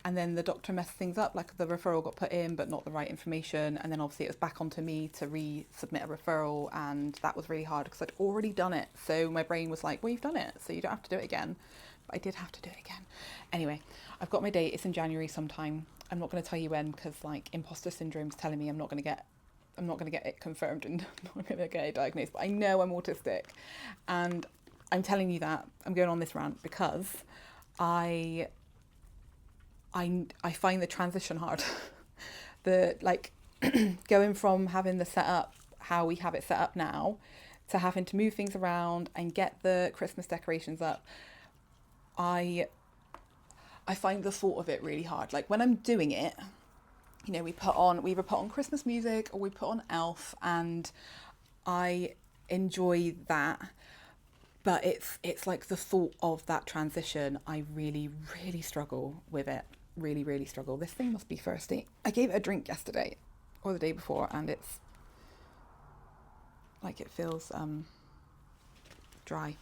And then the doctor messed things up, like the referral got put in, but not the right information. And then obviously it was back onto me to resubmit a referral. And that was really hard because I'd already done it. So my brain was like, well, you've done it, so you don't have to do it again. But I did have to do it again. Anyway, I've got my date. It's in January sometime. I'm not going to tell you when, because like imposter syndrome's telling me I'm not going to get it confirmed and not going to get it diagnosed, but I know I'm autistic. And I'm telling you that, I'm going on this rant because I find the transition hard. Going from having the setup, how we have it set up now, to having to move things around and get the Christmas decorations up. I find the thought of it really hard. Like when I'm doing it, we either put on Christmas music or we put on Elf, and I enjoy that. But it's like the thought of that transition, I really, really struggle with it. Really, really struggle. This thing must be thirsty. I gave it a drink yesterday or the day before, and it's like it feels dry.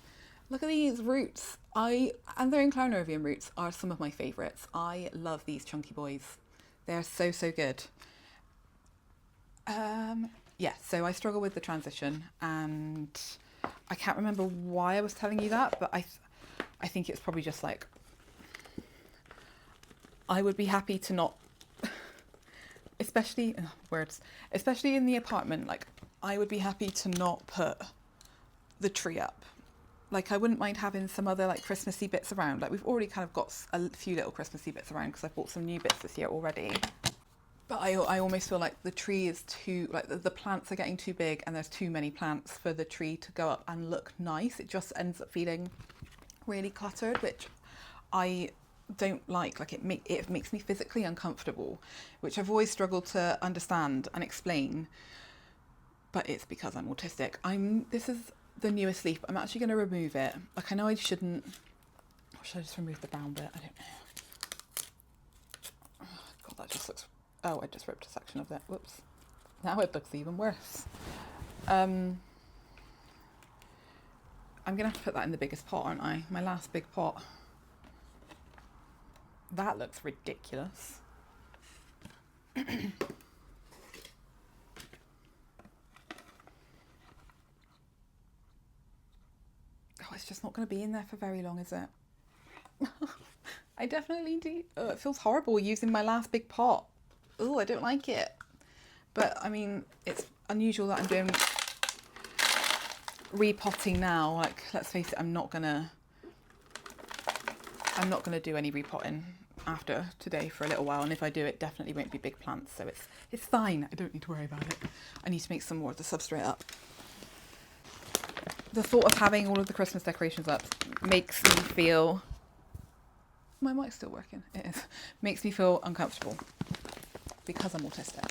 Look at these roots. Anthurium Clarinervium roots are some of my favourites. I love these chunky boys. They're so, so good. Yeah, so I struggle with the transition, and I can't remember why I was telling you that, but I think it's probably just like I would be happy to not, especially in the apartment, like I would be happy to not put the tree up. Like I wouldn't mind having some other like Christmassy bits around. Like we've already kind of got a few little Christmassy bits around because I've bought some new bits this year already. But I almost feel like the tree is too, like the plants are getting too big and there's too many plants for the tree to go up and look nice. It just ends up feeling really cluttered, which I don't like. Like it makes me physically uncomfortable, which I've always struggled to understand and explain. But it's because I'm autistic. This is the newest leaf. I'm actually going to remove it. Like I know I shouldn't. Or should I just remove the brown bit? I don't know. Oh, God, that just looks. Oh, I just ripped a section of it. Whoops. Now it looks even worse. I'm going to have to put that in the biggest pot, aren't I? My last big pot. That looks ridiculous. Oh, it's just not going to be in there for very long, is it? I definitely do. Oh, it feels horrible using my last big pot. Oh, I don't like it. But I mean, it's unusual that I'm doing repotting now. Like, let's face it, I'm not gonna do any repotting after today for a little while, and if I do, it definitely won't be big plants, so it's fine. I don't need to worry about it. I need to make some more of the substrate up. The thought of having all of the Christmas decorations up makes me feel... My mic's still working. It is. Makes me feel uncomfortable because I'm autistic.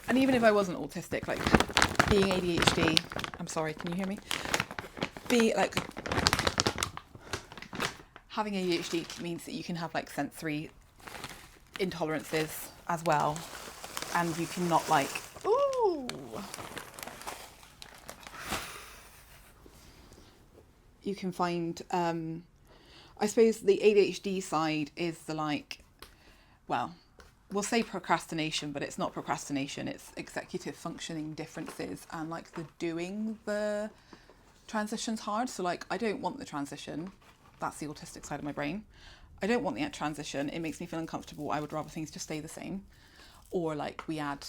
And even if I wasn't autistic, like being ADHD, I'm sorry, can you hear me? Having ADHD means that you can have like sensory intolerances as well, and you cannot like, ooh, you can find, I suppose the ADHD side is the like, well, we'll say procrastination, but it's not procrastination, it's executive functioning differences and like doing the transition's hard. So like, I don't want the transition. That's the autistic side of my brain. I don't want the transition. It makes me feel uncomfortable. I would rather things just stay the same. Or like we add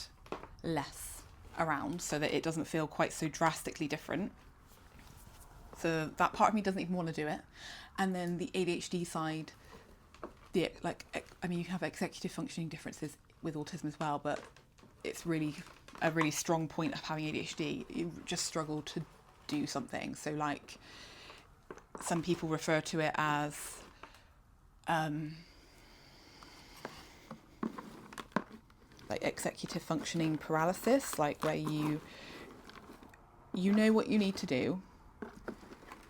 less around so that it doesn't feel quite so drastically different. So that part of me doesn't even want to do it. And then the ADHD side, you have executive functioning differences with autism as well, but it's really a really strong point of having ADHD. You just struggle to do something. So like some people refer to it as like executive functioning paralysis, like where you know what you need to do,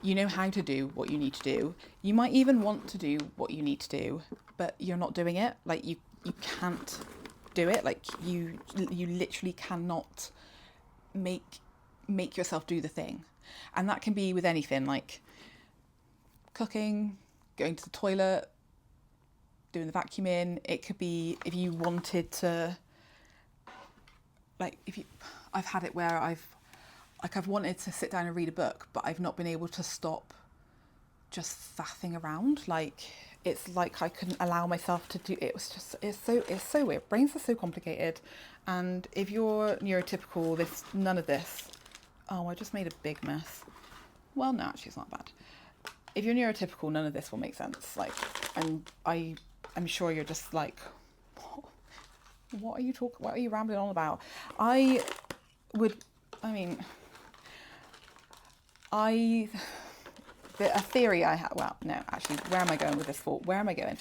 you know how to do what you need to do, you might even want to do what you need to do, but you're not doing it. Like you can't do it. Like you literally cannot make yourself do the thing. And that can be with anything, like cooking, going to the toilet, doing the vacuuming. It could be if you wanted to, like I've had it where I've wanted to sit down and read a book, but I've not been able to stop just faffing around. Like it's like I couldn't allow myself to do it. It's so weird. Brains are so complicated. And if you're neurotypical, none of this. Oh, I just made a big mess. Well, no, actually it's not bad. If you're neurotypical, none of this will make sense. Like, I'm sure you're just like, what are you rambling on about? A theory I have, well, no, actually, where am I going with this thought? Where am I going?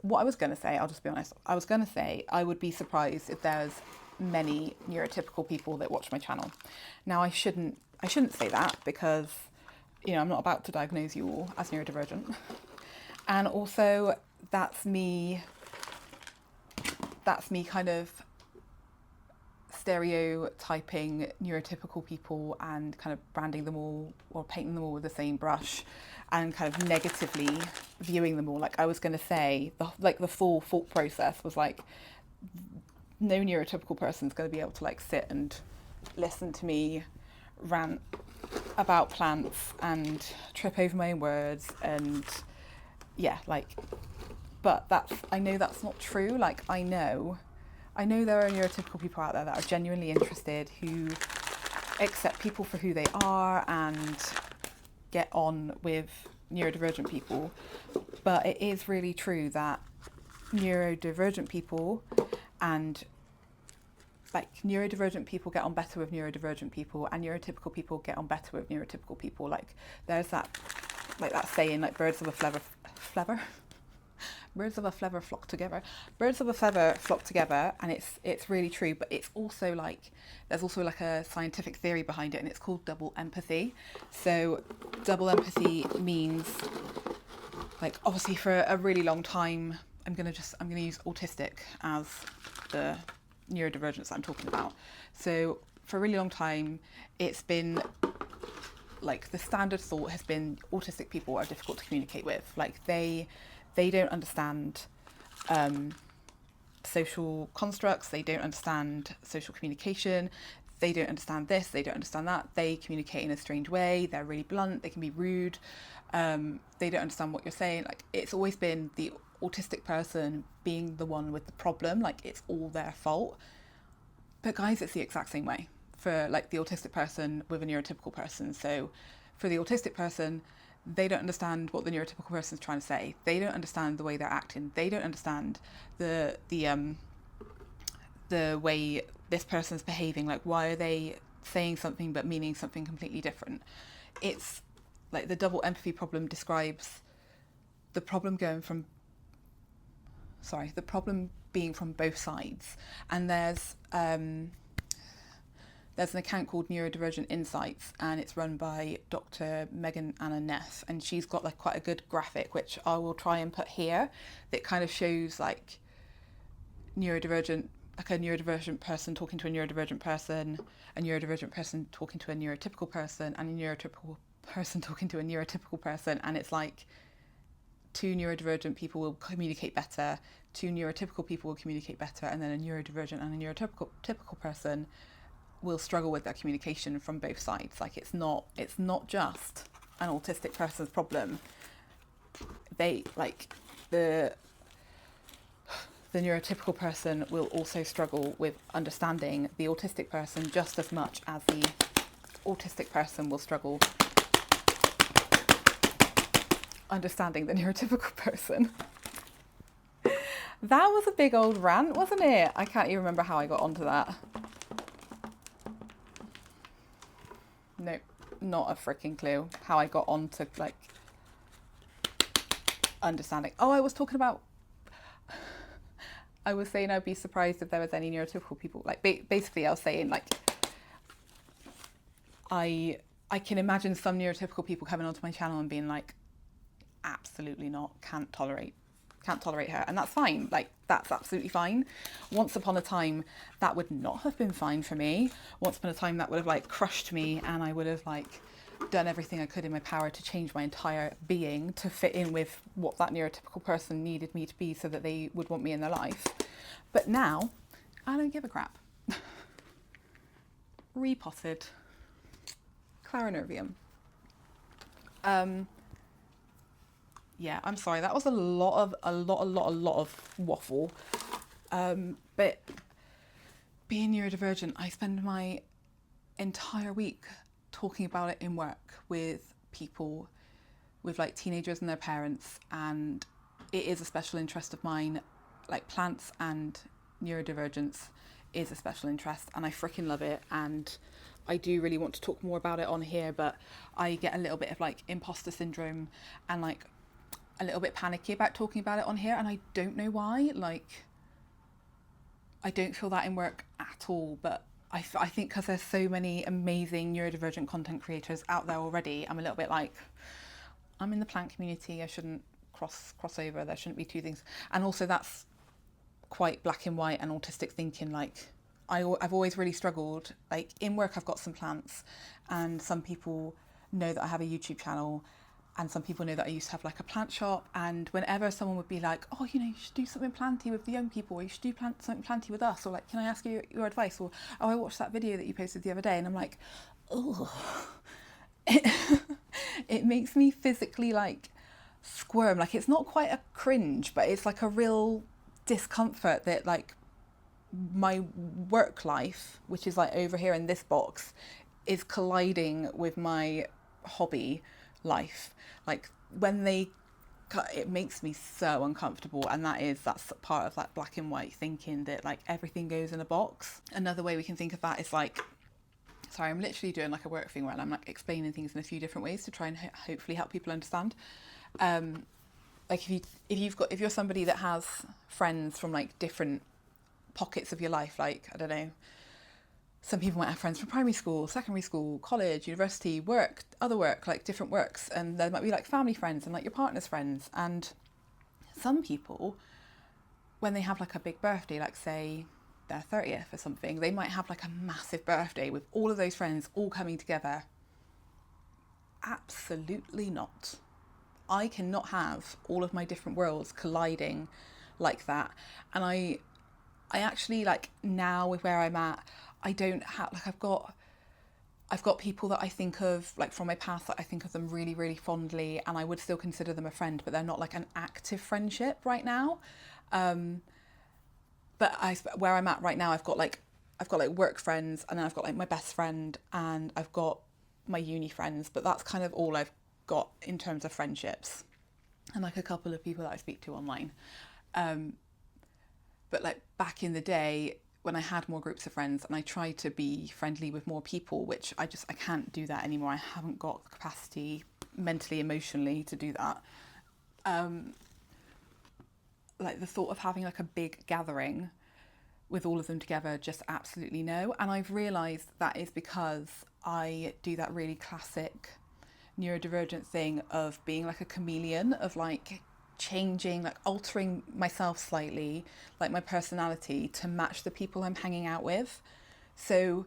What I was going to say, I'll just be honest. I was going to say, I would be surprised if there's many neurotypical people that watch my channel. Now, I shouldn't say that because, I'm not about to diagnose you all as neurodivergent. And also, that's me kind of stereotyping neurotypical people and kind of branding them all or painting them all with the same brush and kind of negatively viewing them all. Like I was going to say, the full thought process was like, no neurotypical person's going to be able to like sit and listen to me rant about plants and trip over my own words and yeah, like, but I know that's not true. Like, I know there are neurotypical people out there that are genuinely interested, who accept people for who they are and get on with neurodivergent people. But it is really true that neurodivergent people and like neurodivergent people get on better with neurodivergent people, and neurotypical people get on better with neurotypical people. Like, there's that, like that saying, like birds of a feather flock together. Birds of a feather flock together, and it's really true. But it's also like, there's also like a scientific theory behind it, and it's called double empathy. So double empathy means, like, obviously for a really long time, I'm gonna use autistic as the neurodivergence that I'm talking about. So for a really long time, it's been like the standard thought has been autistic people are difficult to communicate with. Like, they don't understand social constructs, they don't understand social communication, they don't understand this, they don't understand that, they communicate in a strange way, they're really blunt, they can be rude, they don't understand what you're saying. Like, it's always been the autistic person being the one with the problem, like it's all their fault. But guys, it's the exact same way for like the autistic person with a neurotypical person. So for the autistic person, they don't understand what the neurotypical person is trying to say. They don't understand the way they're acting. They don't understand the way this person's behaving. Like, why are they saying something but meaning something completely different? It's like the double empathy problem describes the problem being from both sides. And there's an account called Neurodivergent Insights, and it's run by Dr. Megan Anna Neff, and she's got like quite a good graphic, which I will try and put here, that kind of shows like a neurodivergent person talking to a neurodivergent person talking to a neurotypical person, and a neurotypical person talking to a neurotypical person, and it's like two neurodivergent people will communicate better, two neurotypical people will communicate better, and then a neurodivergent and a neurotypical person will struggle with their communication from both sides. Like, it's not just an autistic person's problem. They like the neurotypical person will also struggle with understanding the autistic person just as much as the autistic person will struggle understanding the neurotypical person. That was a big old rant, wasn't it? I can't even remember how I got onto that. Nope, not a freaking clue how I got onto like understanding. Oh, I was saying I'd be surprised if there was any neurotypical people. Like, basically I was saying like I can imagine some neurotypical people coming onto my channel and being like, absolutely not, can't tolerate her, and that's fine. Like, that's absolutely fine. Once upon a time that would not have been fine for me. Once upon a time that would have like crushed me, and I would have like done everything I could in my power to change my entire being to fit in with what that neurotypical person needed me to be so that they would want me in their life. But now I don't give a crap. Repotted Clarinervium. Yeah, I'm sorry, that was a lot of waffle. But being neurodivergent, I spend my entire week talking about it in work with people, with like teenagers and their parents, and it is a special interest of mine. Like, plants and neurodivergence is a special interest, and I freaking love it, and I do really want to talk more about it on here, but I get a little bit of like imposter syndrome and like a little bit panicky about talking about it on here, and I don't know why. Like, I don't feel that in work at all, but I think because there's so many amazing neurodivergent content creators out there already, I'm a little bit like, I'm in the plant community, I shouldn't cross over, there shouldn't be two things. And also that's quite black and white and autistic thinking. Like, I've always really struggled, like in work I've got some plants, and some people know that I have a YouTube channel, and some people know that I used to have like a plant shop, and whenever someone would be like, oh, you know, you should do something planty with the young people, or you should do something planty with us, or like, can I ask you your advice, or oh, I watched that video that you posted the other day, and I'm like, oh, it makes me physically like squirm. Like it's not quite a cringe, but it's like a real discomfort that like my work life, which is like over here in this box, is colliding with my hobby life. Like when they cut, it makes me so uncomfortable, and that's part of that black and white thinking that like everything goes in a box. Another way we can think of that is like, sorry, I'm literally doing like a work thing where I'm like explaining things in a few different ways to try and hopefully help people understand. Like if you're somebody that has friends from like different pockets of your life, like I don't know, some people might have friends from primary school, secondary school, college, university, work, other work, like different works, and there might be like family friends and like your partner's friends. And some people, when they have like a big birthday, like say their 30th or something, they might have like a massive birthday with all of those friends all coming together. Absolutely not. I cannot have all of my different worlds colliding like that. And I actually, like, now with where I'm at, I don't have, like, I've got people that I think of like from my past that I think of them really, really fondly, and I would still consider them a friend, but they're not like an active friendship right now. But where I'm at right now, I've got like work friends, and then I've got like my best friend, and I've got my uni friends, but that's kind of all I've got in terms of friendships, and like a couple of people that I speak to online. But like back in the day when I had more groups of friends and I tried to be friendly with more people, which I can't do that anymore. I haven't got the capacity mentally, emotionally to do that. Like the thought of having like a big gathering with all of them together, just absolutely no. And I've realised that is because I do that really classic neurodivergent thing of being like a chameleon, of like changing, like altering myself slightly, like my personality to match the people I'm hanging out with. So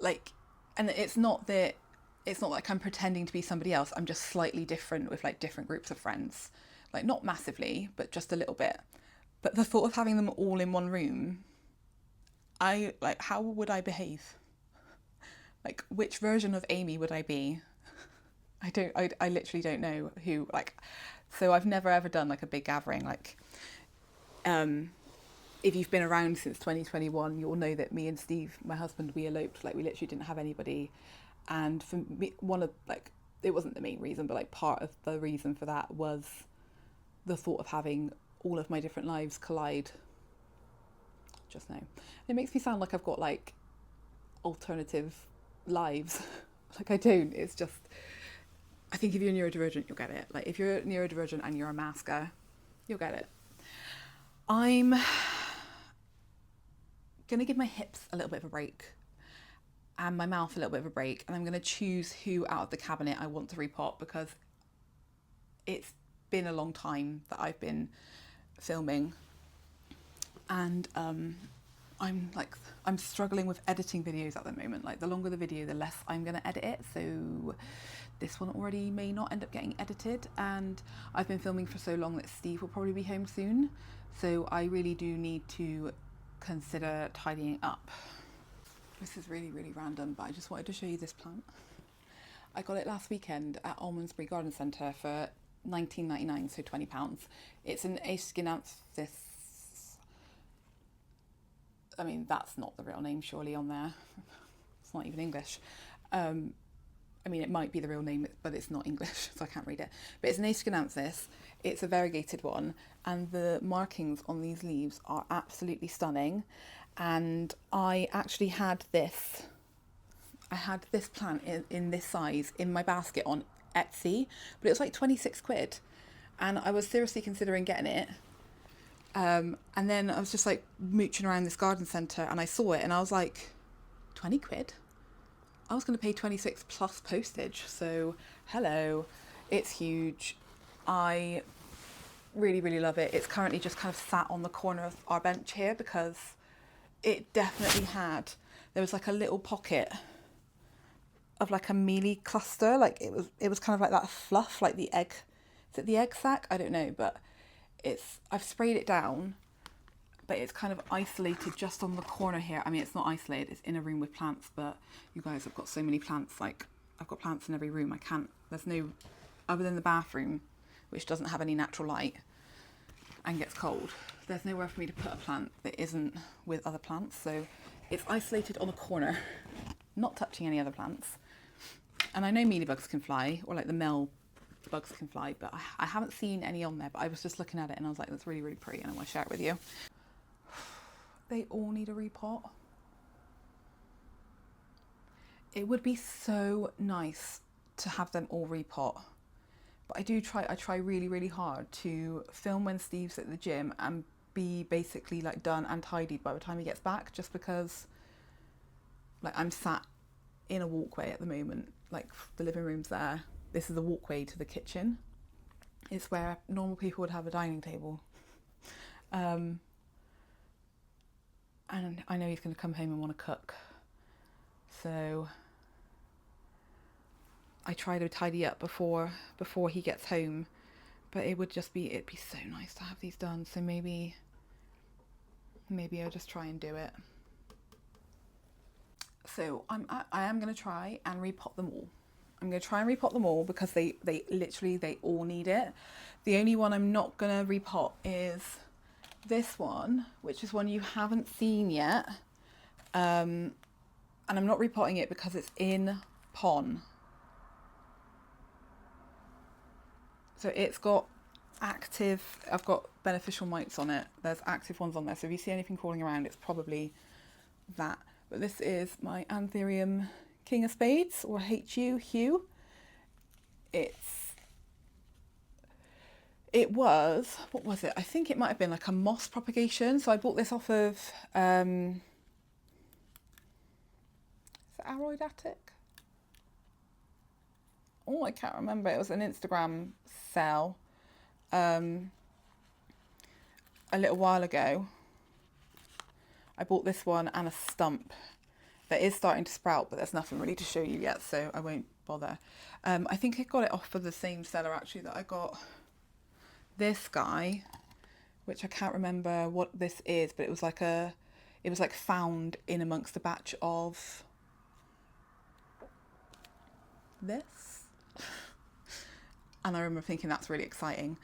like, and it's not like I'm pretending to be somebody else. I'm just slightly different with like different groups of friends, like not massively, but just a little bit. But the thought of having them all in one room, I like, how would I behave? Like, which version of Amy would I be? I literally don't know who, like, so I've never ever done like a big gathering. Like, if you've been around since 2021, you'll know that me and Steve, my husband, we eloped. Like, we literally didn't have anybody. And for me, one of, like, it wasn't the main reason, but like part of the reason for that was the thought of having all of my different lives collide just now. It makes me sound like I've got like alternative lives. Like I don't. It's just, I think if you're neurodivergent, you'll get it. Like if you're neurodivergent and you're a masker, you'll get it. I'm gonna give my hips a little bit of a break and my mouth a little bit of a break, and I'm gonna choose who out of the cabinet I want to repot, because it's been a long time that I've been filming, and I'm struggling with editing videos at the moment. Like the longer the video, the less I'm gonna edit it. So this one already may not end up getting edited, and I've been filming for so long that Steve will probably be home soon. So I really do need to consider tidying up. This is really, really random, but I just wanted to show you this plant. I got it last weekend at Almondsbury Garden Centre for £19.99, so £20. It's an Aeskinanthus. I mean, that's not the real name surely on there. It's not even English. I mean, it might be the real name, but it's not English, so I can't read it. But it's an Aeskinanthus. It's a variegated one, and the markings on these leaves are absolutely stunning. And I actually had this. I had this plant in this size in my basket on Etsy, but it was like 26 quid, and I was seriously considering getting it. And then I was just like mooching around this garden centre, and I saw it, and I was like, 20 quid? I was going to pay 26 plus postage. So hello, it's huge. I really, really love it. It's currently just kind of sat on the corner of our bench here because it definitely there was like a little pocket of like a mealy cluster. Like it was kind of like that fluff, like the egg. Is it the egg sac? I don't know, but I've sprayed it down, but it's kind of isolated just on the corner here. I mean, it's not isolated, it's in a room with plants, but you guys have got so many plants, like, I've got plants in every room. I can't, there's no, other than the bathroom, which doesn't have any natural light and gets cold, there's nowhere for me to put a plant that isn't with other plants. So it's isolated on a corner, not touching any other plants. And I know mealybugs can fly, or like the male bugs can fly, but I haven't seen any on there. But I was just looking at it and I was like, that's really, really pretty, and I want to share it with you. They all need a repot. It would be so nice to have them all repot. But I try really, really hard to film when Steve's at the gym and be basically like done and tidied by the time he gets back, just because like I'm sat in a walkway at the moment, like the living room's there. This is the walkway to the kitchen. It's where normal people would have a dining table. And I know he's going to come home and want to cook. So I try to tidy up before he gets home, but it'd be so nice to have these done. So maybe I'll just try and do it. So I am going to try and repot them all. I'm going to try and repot them all because they literally all need it. The only one I'm not going to repot is this one, which is one you haven't seen yet. And I'm not repotting it because it's in pon. So it's got I've got beneficial mites on it. There's active ones on there. So if you see anything crawling around, it's probably that. But this is my Anthurium King of Spades, or Hue. It was, what was it? I think it might have been like a moss propagation. So I bought this off of, is it audhd? Oh, I can't remember. It was an Instagram sale a little while ago. I bought this one and a stump that is starting to sprout, but there's nothing really to show you yet, so I won't bother. I think I got it off of the same seller actually that I got this guy, which I can't remember what this is, but it was like found in amongst a batch of this. And I remember thinking that's really exciting.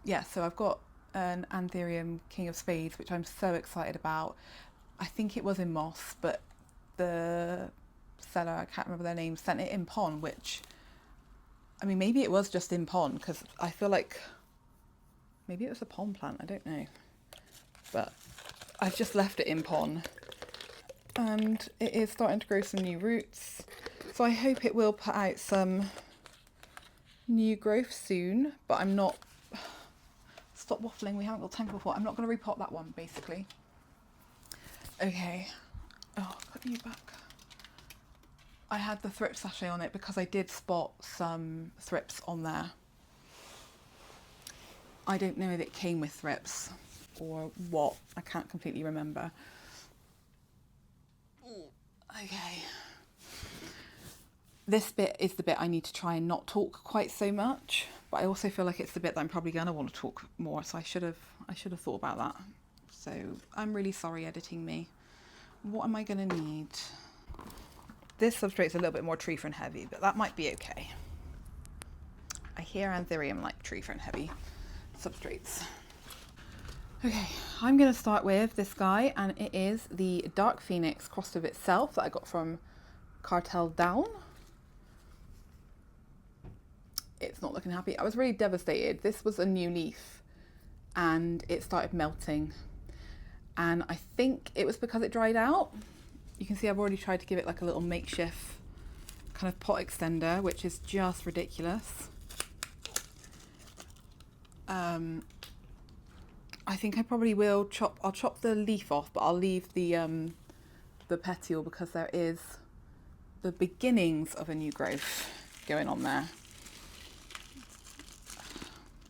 Yeah, so I've got an Anthurium King of Spades, which I'm so excited about. I think it was in moss, but the seller, I can't remember their name, sent it in pon, which, I mean, maybe it was just in pon, because I feel like maybe it was a pon plant, I don't know. But I've just left it in pon, and it is starting to grow some new roots. So I hope it will put out some new growth soon, but I'm not, stop waffling, we haven't got time for waffle. I'm not going to repot that one, basically. Okay, oh, put you back. I had the thrip sachet on it because I did spot some thrips on there. I don't know if it came with thrips or what, I can't completely remember. Okay. This bit is the bit I need to try and not talk quite so much, but I also feel like it's the bit that I'm probably going to want to talk more, so I should have thought about that. So I'm really sorry, editing me. What am I going to need? This substrate's a little bit more tree fern heavy, but that might be okay. I hear Anthurium like tree fern heavy substrates. Okay, I'm going to start with this guy, and it is the Dark Phoenix crossed with itself that I got from Cartel Down. It's not looking happy. I was really devastated. This was a new leaf and it started melting, and I think it was because it dried out. You can see I've already tried to give it like a little makeshift kind of pot extender, which is just ridiculous. I think I probably will I'll chop the leaf off, but I'll leave the petiole because there is the beginnings of a new growth going on there.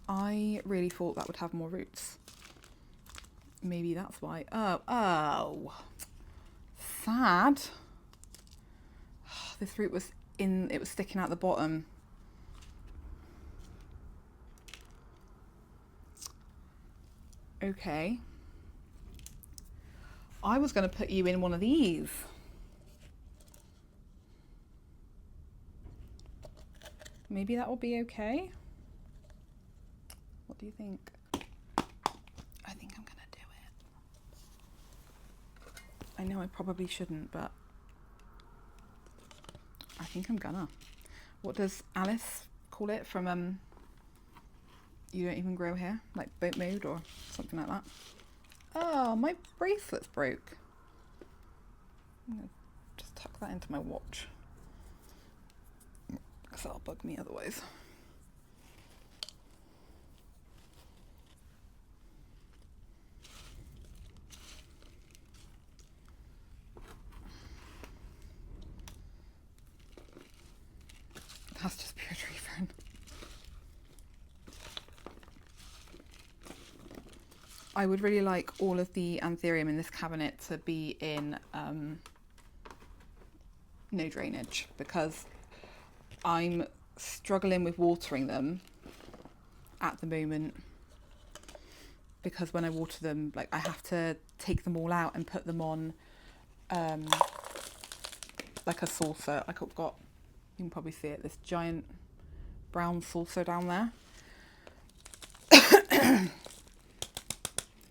I really thought that would have more roots. Maybe that's why. Oh, sad. This root was it was sticking out the bottom. Okay. I was going to put you in one of these. maybe that will be okay. What do you think? I think I'm gonna do it. I know I probably shouldn't, but I think I'm gonna. What does Alice call it from You Don't Even Grow Here? Like boat mode or something like that. Oh, my bracelet's broke. I'm gonna just tuck that into my watch, because that'll bug me otherwise. That's just pure tree fern. I would really like all of the anthurium in this cabinet to be in no drainage, because I'm struggling with watering them at the moment, because when I water them, like I have to take them all out and put them on like a saucer. Like I've got, you can probably see it, this giant brown saucer down there.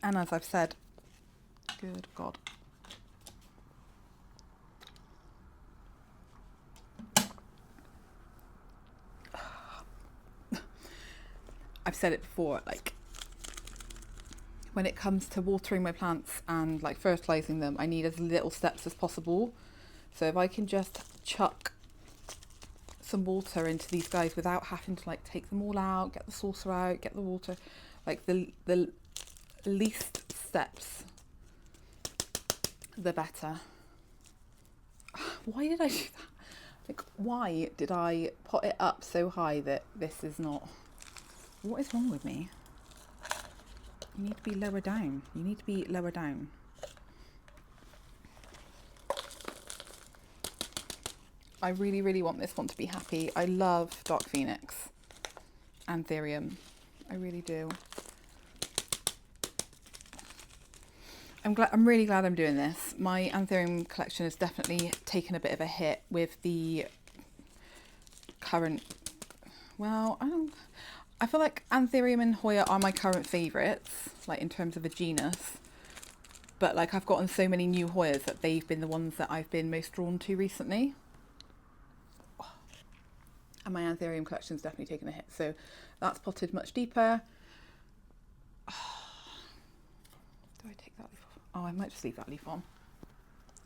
And as I've said, good God. I've said it before, like when it comes to watering my plants and like fertilizing them, I need as little steps as possible. So if I can just chuck some water into these guys without having to like take them all out, get the saucer out, get the water, like the least steps, the better. Why did I do that? Like, why did I pot it up so high that this is not? What is wrong with me? You need to be lower down. You need to be lower down. I really, really want this one to be happy. I love Dark Phoenix Anthurium. I really do. I'm really glad I'm doing this. My Anthurium collection has definitely taken a bit of a hit with the current, well, I feel like Anthurium and Hoya are my current favourites, like in terms of a genus. But like I've gotten so many new Hoyas that they've been the ones that I've been most drawn to recently. And my Anthurium collection's definitely taken a hit. So that's potted much deeper. Do I take that leaf off? Oh, I might just leave that leaf on.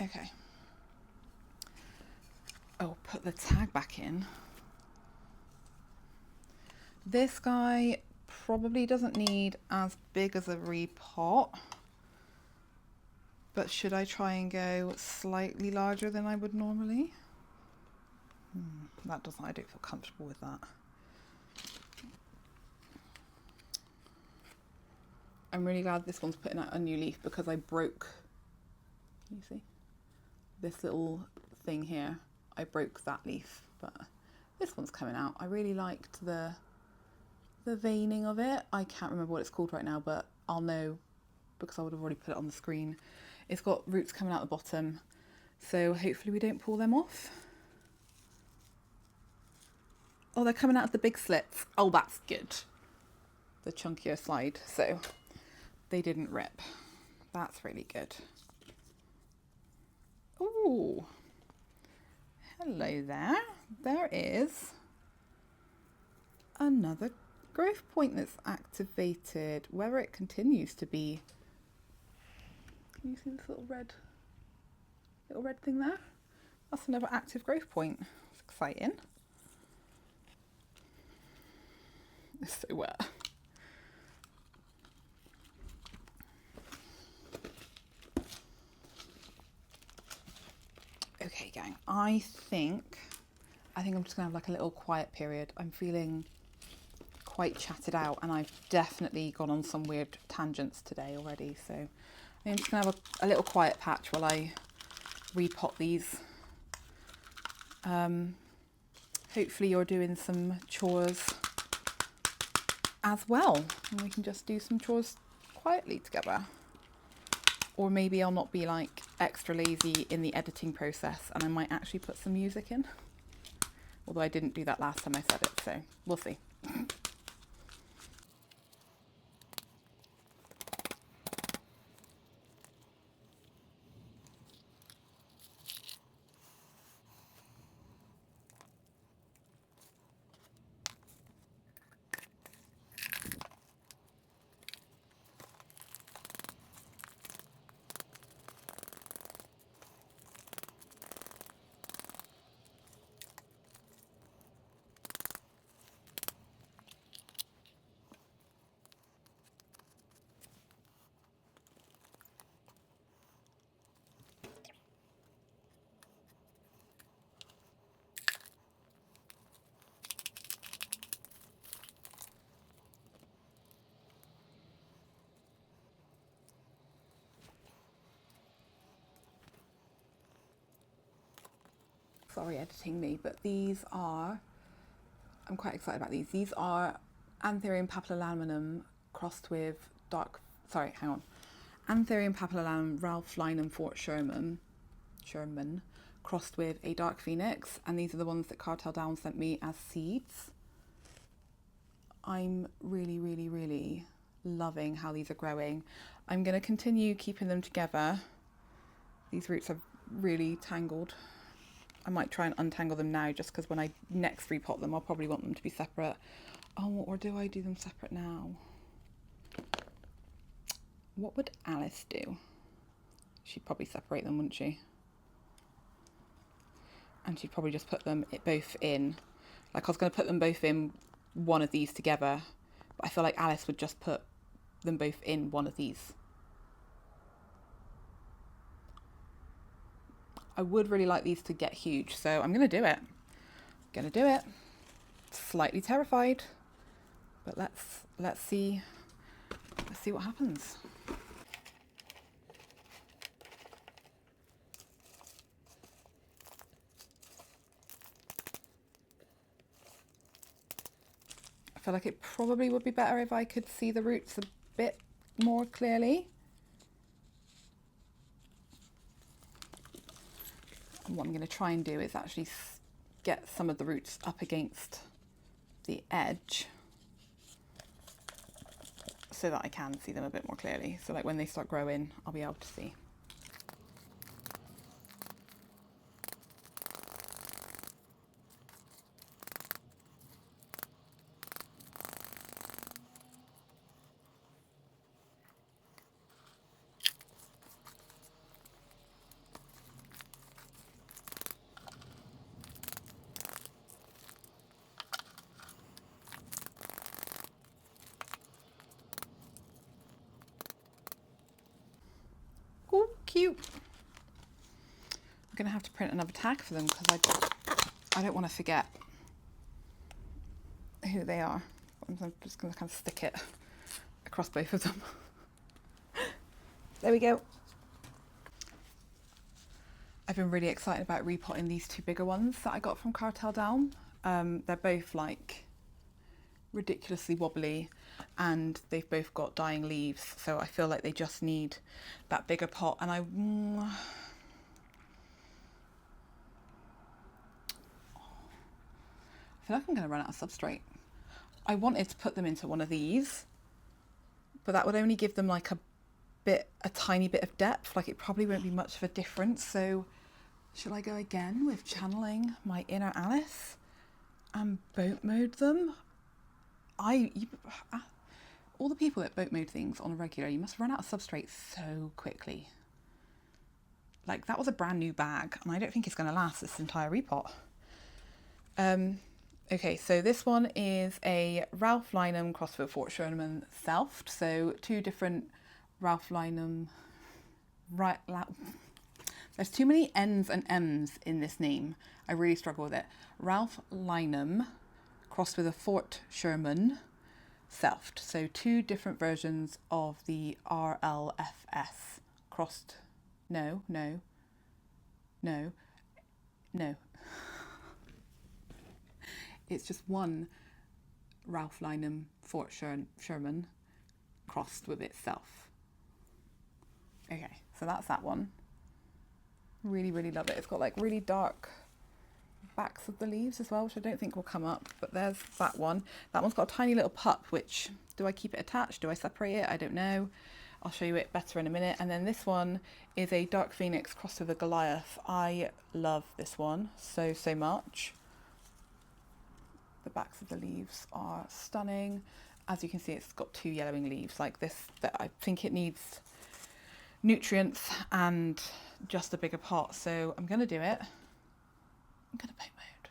Okay. Oh, put the tag back in. This guy probably doesn't need as big as a repot, but should I try and go slightly larger than I would normally? That doesn't, I don't feel comfortable with that. I'm really glad this one's putting out a new leaf, because I broke, can you see? This little thing here, I broke that leaf, but this one's coming out. I really liked the veining of it. I can't remember what it's called right now, but I'll know because I would have already put it on the screen. It's got roots coming out the bottom, so hopefully we don't pull them off. Oh, they're coming out of the big slits. Oh, that's good. The chunkier side, so they didn't rip. That's really good. Ooh, hello there. There is another growth point that's activated. Whether it continues to be, can you see this little red thing there? That's another active growth point. It's exciting. It's so wet. Okay, gang, I think I'm just gonna have like a little quiet period. I'm feeling quite chatted out, and I've definitely gone on some weird tangents today already, so I'm just gonna have a little quiet patch while I repot these. Hopefully you're doing some chores as well, and we can just do some chores quietly together. Or maybe I'll not be like extra lazy in the editing process, and I might actually put some music in. Although I didn't do that last time I said it, so we'll see. Sorry editing me, but these are, I'm quite excited about these. These are Anthurium papillolanum crossed with Anthurium papillolanum Ralph Lynam Fort Sherman crossed with a dark phoenix, and these are the ones that Cartel Down sent me as seeds. I'm really, really, really loving how these are growing. I'm going to continue keeping them together. These roots are really tangled. I might try and untangle them now, just because when I next repot them, I'll probably want them to be separate. Oh, or do I do them separate now? What would Alice do? She'd probably separate them, wouldn't she? And she'd probably just put them both in. Like, I was going to put them both in one of these together, but I feel like Alice would just put them both in one of these. I would really like these to get huge, so I'm going to do it. Gonna do it. Slightly terrified, but let's see what happens. I feel like it probably would be better if I could see the roots a bit more clearly. And what I'm going to try and do is actually get some of the roots up against the edge so that I can see them a bit more clearly. So like when they start growing, I'll be able to see. Oh, cute. I'm going to have to print another tag for them because I don't want to forget who they are. I'm just going to kind of stick it across both of them. There we go. I've been really excited about repotting these two bigger ones that I got from Cartel Down. They're both like ridiculously wobbly and they've both got dying leaves, so I feel like they just need that bigger pot. And I feel like I'm going to run out of substrate. I wanted to put them into one of these, but that would only give them like a tiny bit of depth. Like it probably won't be much of a difference. So should I go again with channeling my inner Alice and boat mode them? All the people that boat mode things on a regular, you must run out of substrate so quickly. Like that was a brand new bag and I don't think it's going to last this entire repot. Okay, so this one is a Ralph Lynam crossed with Fort Sherman selfed. So two different Ralph Lynam, there's too many N's and M's in this name. I really struggle with it. Ralph Lynam crossed with a Fort Sherman selfed. So two different versions of the RLFS crossed. No. It's just one Ralph Lynam Fort Sherman crossed with itself. Okay, so that's that one. Really, really love it. It's got like really dark backs of the leaves as well, which I don't think will come up, but there's that one. That one's got a tiny little pup, which, do I keep it attached? Do I separate it? I don't know. I'll show you it better in a minute. And then this one is a Dark Phoenix crossed with a Goliath. I love this one so much. The backs of the leaves are stunning. As you can see, it's got 2 yellowing leaves like this, that I think it needs nutrients and just a bigger pot. So I'm going to do it. I'm going to paint mode.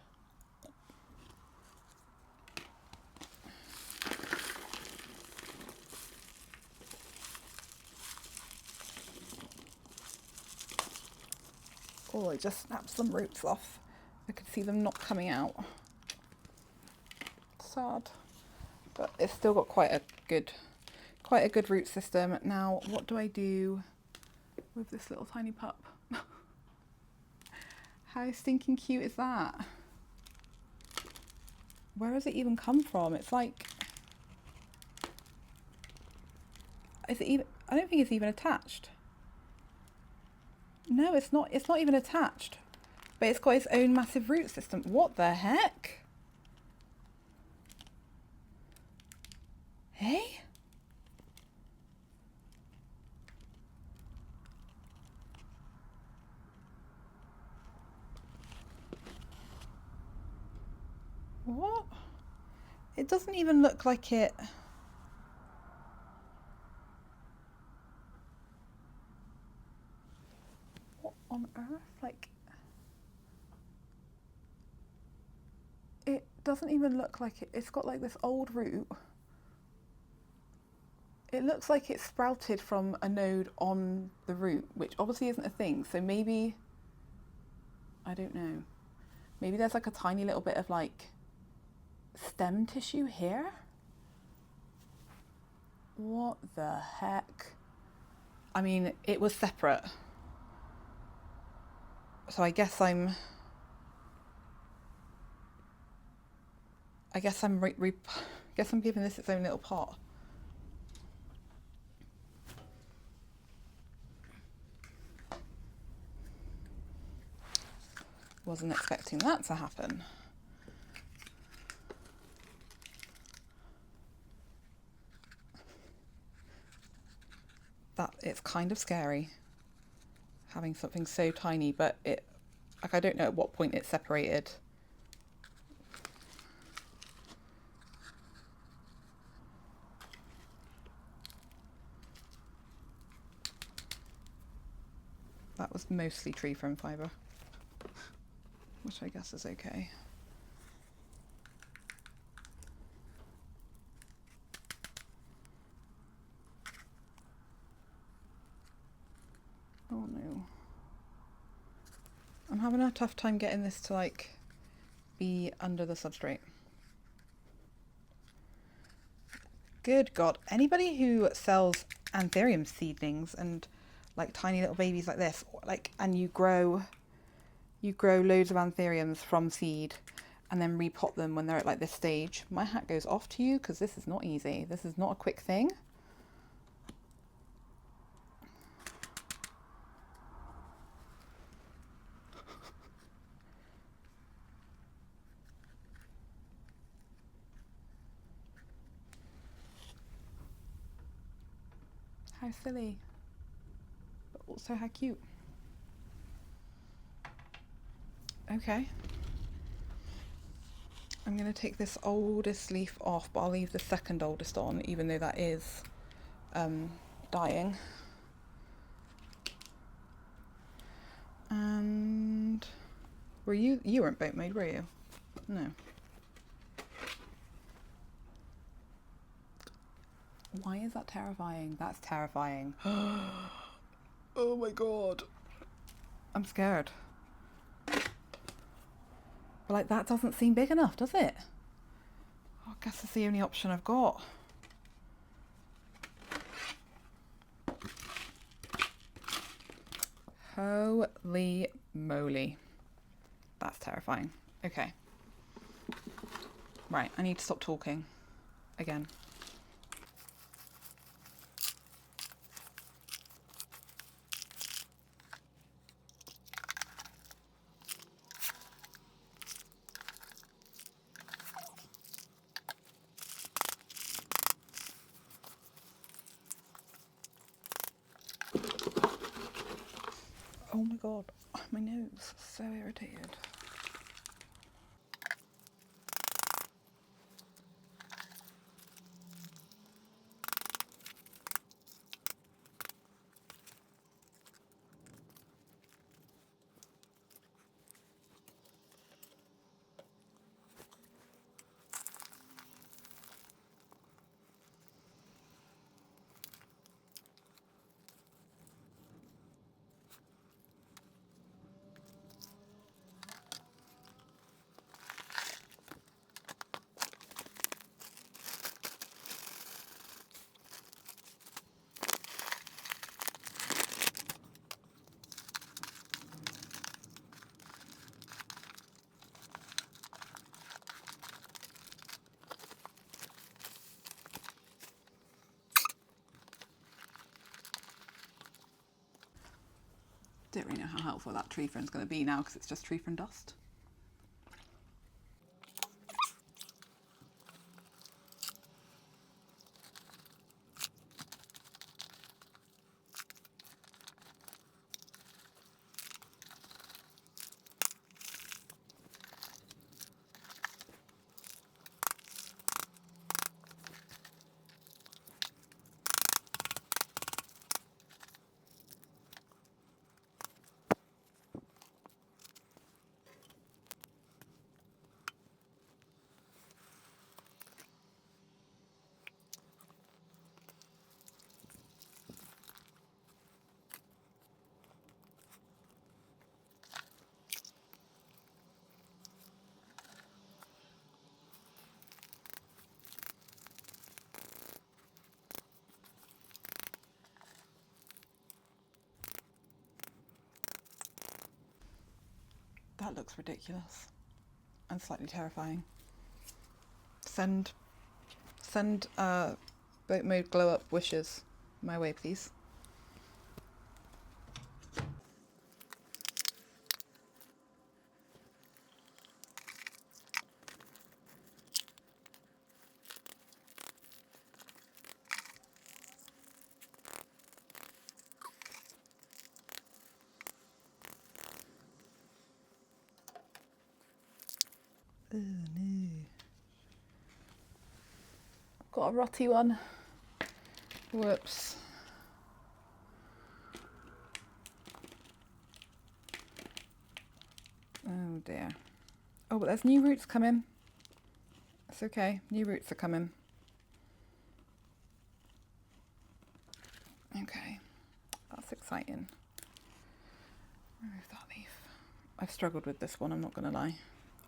Oh, I just snapped some roots off. I could see them not coming out. Sad, but it's still got quite a good root system. Now, what do I do with this little tiny pup? How stinking cute is that? Where does it even come from? It's like, is it even? I don't think it's even attached. No, it's not even attached, but it's got its own massive root system. What the heck? Hey? What? It doesn't even look like it. What on earth? Like, it doesn't even look like it. It's got like this old root. It looks like it sprouted from a node on the root, which obviously isn't a thing. So maybe, I don't know. Maybe there's like a tiny little bit of like stem tissue here. What the heck? I mean, it was separate. So I guess I'm giving this its own little pot. Wasn't expecting that to happen. It's kind of scary having something so tiny, but I don't know at what point it separated. That was mostly tree frame fibre, which I guess is okay. Oh no. I'm having a tough time getting this to like be under the substrate. Good God, anybody who sells anthurium seedlings and like tiny little babies like this, like, and you grow loads of anthuriums from seed and then repot them when they're at like this stage, my hat goes off to you, because this is not easy. This is not a quick thing. How silly, but also how cute. Okay. I'm going to take this oldest leaf off, but I'll leave the second oldest on, even though that is dying. And you weren't boat made, were you? No. Why is that terrifying? That's terrifying. Oh my God. I'm scared. But like, that doesn't seem big enough, does it? I guess it's the only option I've got. Holy moly. That's terrifying. Okay. Right, I need to stop talking again. Oh my god, my nose, so irritated. Don't really know how helpful that tree fern's going to be now because it's just tree fern dust. That looks ridiculous and slightly terrifying. Send boat mode glow up wishes my way, please. Oh no. Got a rotty one. Whoops. Oh dear. Oh, but there's new roots coming. It's okay, new roots are coming. Okay, that's exciting. Remove that leaf. I've struggled with this one, I'm not going to lie.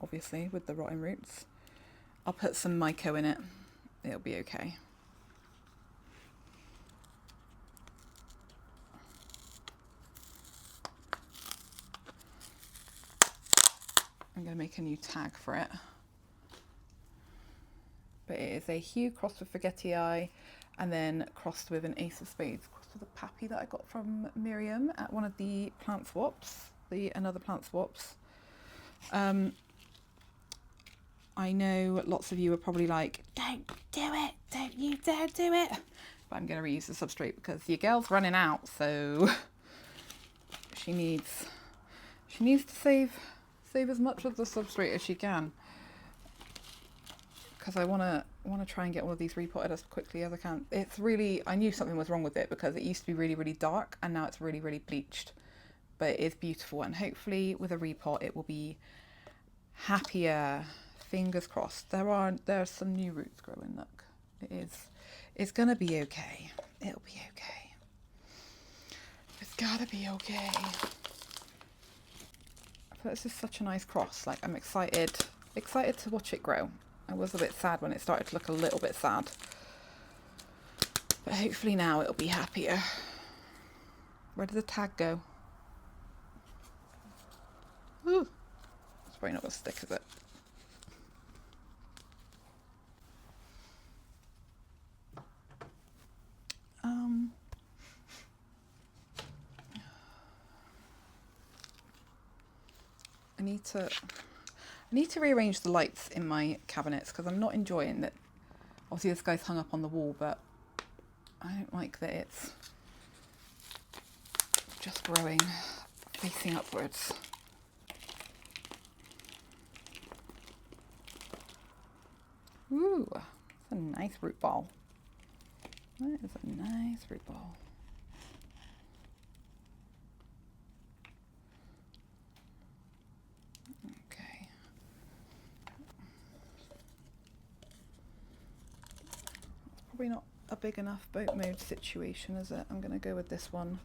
Obviously, with the rotting roots. I'll put some myco in it. It'll be okay. I'm going to make a new tag for it. But it is a hue crossed with forgetti and then crossed with an ace of spades, crossed with a pappy that I got from Miriam at one of the plant swaps, another plant swaps. I know lots of you are probably like, don't do it, don't you dare do it. But I'm going to reuse the substrate because your girl's running out, so she needs to save as much of the substrate as she can. Because I want to try and get all of these repotted as quickly as I can. It's really, I knew something was wrong with it because it used to be really, really dark and now it's really, really bleached. But it is beautiful and hopefully with a repot it will be happier. Fingers crossed. There are some new roots growing, look. It's gonna be okay. It'll be okay. It's gotta be okay. But this is such a nice cross. Like, I'm excited to watch it grow. I was a bit sad when it started to look a little bit sad. But hopefully now it'll be happier. Where did the tag go? Ooh. It's probably not gonna stick, is it? I need to rearrange the lights in my cabinets because I'm not enjoying that. Obviously this guy's hung up on the wall, but I don't like that it's just growing facing upwards. Ooh, that's a nice root ball. That is a nice root ball. Okay. Probably not a big enough boat mode situation, is it? I'm going to go with this one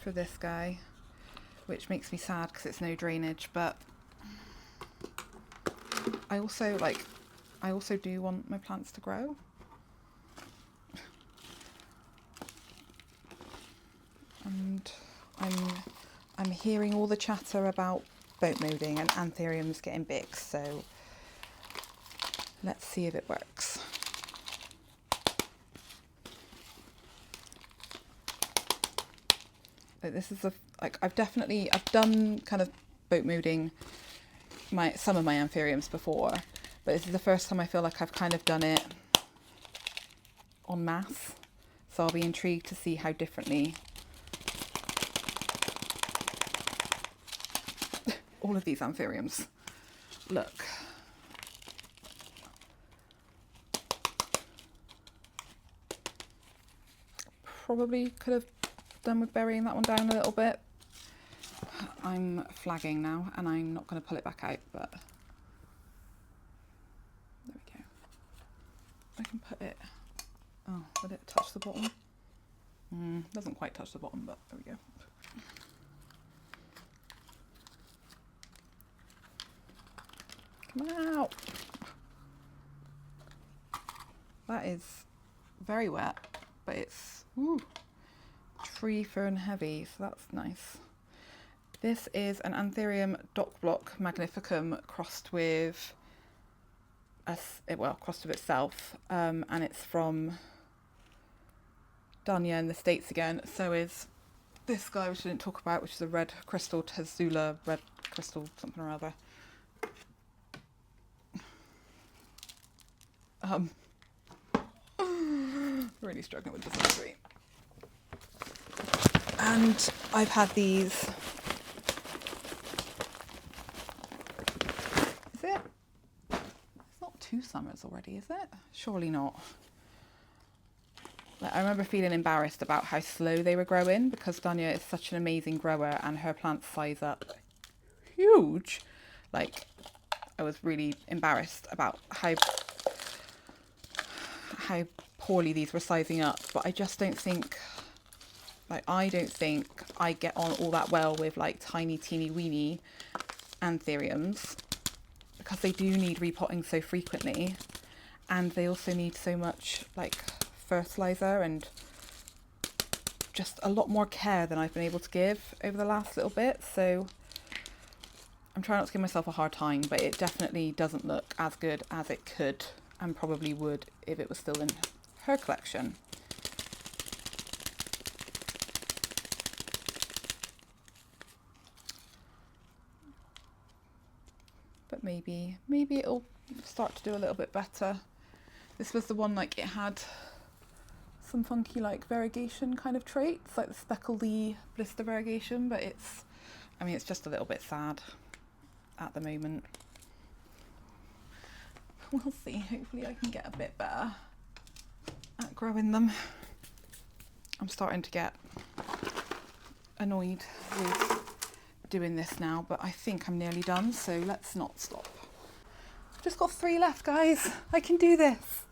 for this guy, which makes me sad because it's no drainage, but I also do want my plants to grow. And I'm hearing all the chatter about boat moding and anthuriums getting big, so let's see if it works. This is I've done kind of boat moding some of my anthuriums before, but this is the first time I feel like I've kind of done it en masse, so I'll be intrigued to see how differently all of these anthuriums look. Probably could have done with burying that one down a little bit. I'm flagging now and I'm not going to pull it back out, but there we go. I can put it, oh, would it touch the bottom? Doesn't quite touch the bottom, but there we go. Come out! That is very wet, but it's tree fern heavy, so that's nice. This is an Anthurium Dock Block Magnificum crossed with crossed with itself, and it's from Danya in the States again. So is this guy, which I didn't talk about, which is a red crystal Tazula, red crystal something or other. Really struggling with this tree. And I've had these. Is it? It's not 2 summers already, is it? Surely not. I remember feeling embarrassed about how slow they were growing because Danya is such an amazing grower and her plants size up huge. Like, I was really embarrassed about how poorly these were sizing up, but I just don't think, I don't think I get on all that well with like tiny teeny weeny anthuriums because they do need repotting so frequently, and they also need so much like fertilizer and just a lot more care than I've been able to give over the last little bit. So I'm trying not to give myself a hard time, but it definitely doesn't look as good as it could and probably would if it was still in her collection. But maybe it'll start to do a little bit better. This was the one, like, it had some funky like variegation kind of traits, like the speckledy blister variegation, but it's just a little bit sad at the moment. We'll see, hopefully I can get a bit better at growing them. I'm starting to get annoyed with doing this now, but I think I'm nearly done, so let's not stop. I've just got 3 left, guys. I can do this.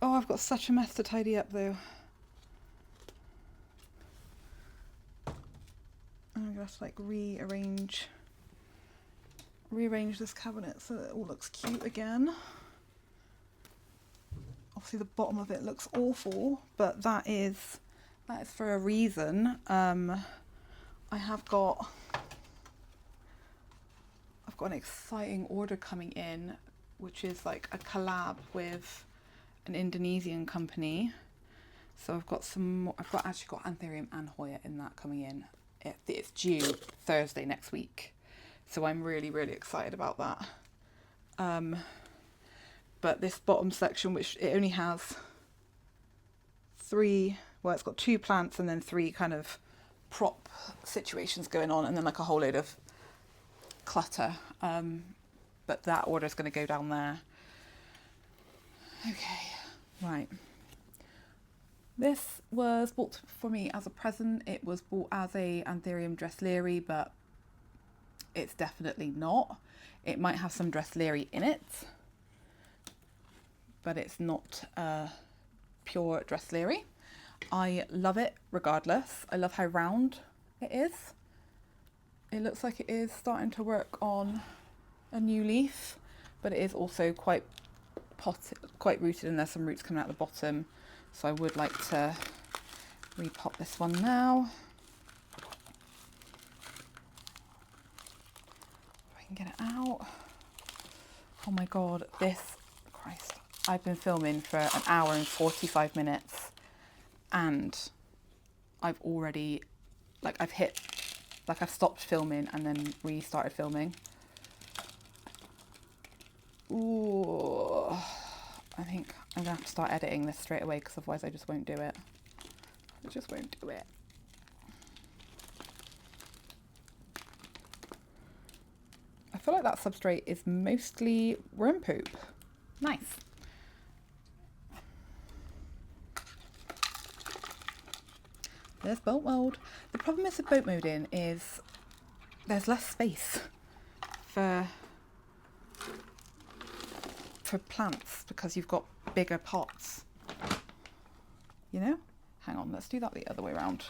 Oh, I've got such a mess to tidy up though. I'm gonna have to like rearrange this cabinet so that it all looks cute again. Obviously the bottom of it looks awful, but that is for a reason. I've got an exciting order coming in, which is like a collab with an Indonesian company. So I've actually got Anthurium and Hoya in that coming in. It's due Thursday next week. So I'm really, really excited about that. But this bottom section, which it only has 3, well, it's got 2 plants and then 3 kind of prop situations going on, and then like a whole load of clutter. But that order is going to go down there. Okay, right. This was bought for me as a present. It was bought as a Anthurium Dressleri, but it's definitely not. It might have some Dressleri in it, but it's not pure Dressleri. I love it regardless. I love how round it is. It looks like it is starting to work on a new leaf, but it is also quite rooted, and there's some roots coming out the bottom. So I would like to repot this one now. If I can get it out. Oh my God, Christ. I've been filming for an hour and 45 minutes, and I've already, I've stopped filming and then restarted filming. Ooh, I think I'm gonna have to start editing this straight away, because otherwise I just won't do it. I just won't do it. I feel like that substrate is mostly worm poop. Nice. There's boat mode. The problem is with boat moding is there's less space for plants, because you've got bigger pots, you know? Hang on, let's do that the other way around.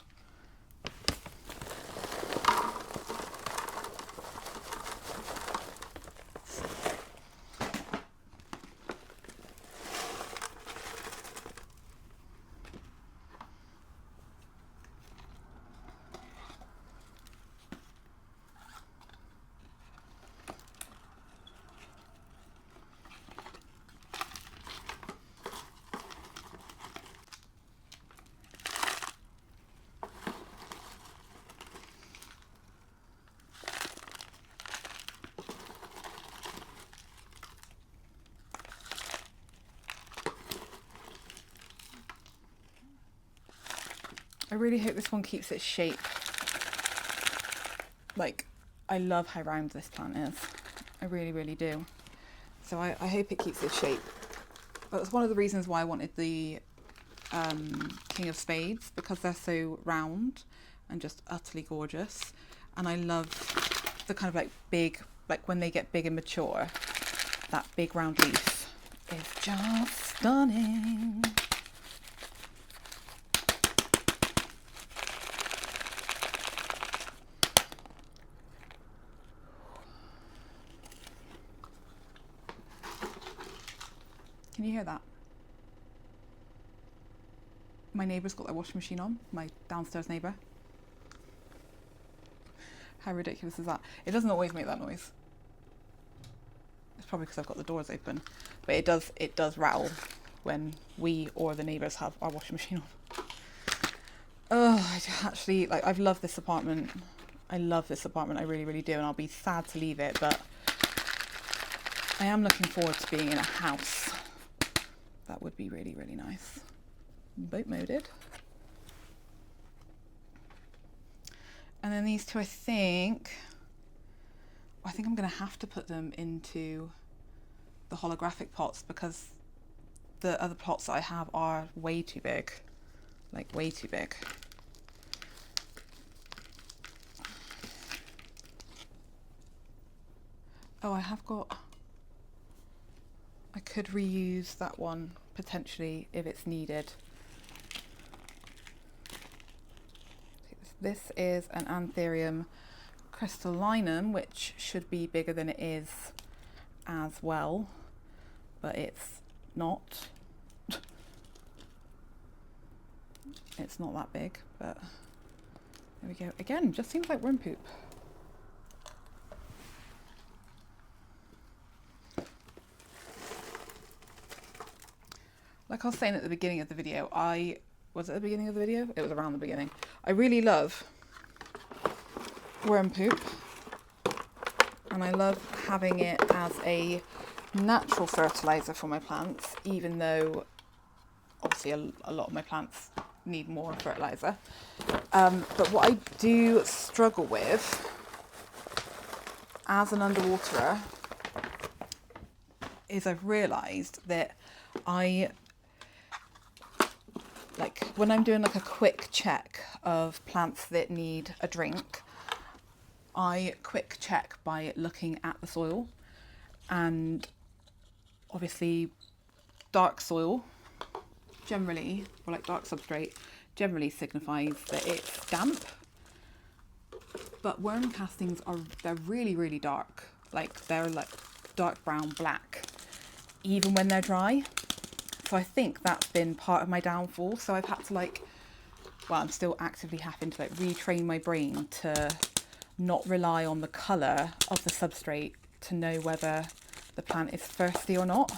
I really hope this one keeps its shape. Like, I love how round this plant is. I really, really do. So I hope it keeps its shape. That's one of the reasons why I wanted the King of Spades, because they're so round and just utterly gorgeous. And I love the kind of like big, like when they get big and mature, that big round leaf is just stunning. Can you hear that? My neighbour's got their washing machine on, my downstairs neighbour. How ridiculous is that? It doesn't always make that noise. It's probably because I've got the doors open, but it does rattle when we or the neighbours have our washing machine on. Oh, I actually, like, I've loved this apartment. I love this apartment, I really, really do, and I'll be sad to leave it, but I am looking forward to being in a house. That would be really, really nice. Boat moded. And then these two, I think I'm going to have to put them into the holographic pots, because the other pots that I have are way too big. Like, way too big. Oh, I could reuse that one potentially if it's needed. This is an Anthurium crystallinum, which should be bigger than it is as well, but it's not. It's not that big, but there we go. Again, just seems like worm poop. Like I was saying at the beginning of the video, was it the beginning of the video? It was around the beginning. I really love worm poop, and I love having it as a natural fertilizer for my plants, even though obviously a lot of my plants need more fertiliser. But what I do struggle with as an underwaterer is I've realised that like when I'm doing like a quick check of plants that need a drink, I quick check by looking at the soil, and obviously dark soil generally, or like dark substrate, generally signifies that it's damp. But worm castings they're really, really dark. Like they're like dark brown, black, even when they're dry. So I think that's been part of my downfall. So I've had to I'm still actively having to retrain my brain to not rely on the colour of the substrate to know whether the plant is thirsty or not.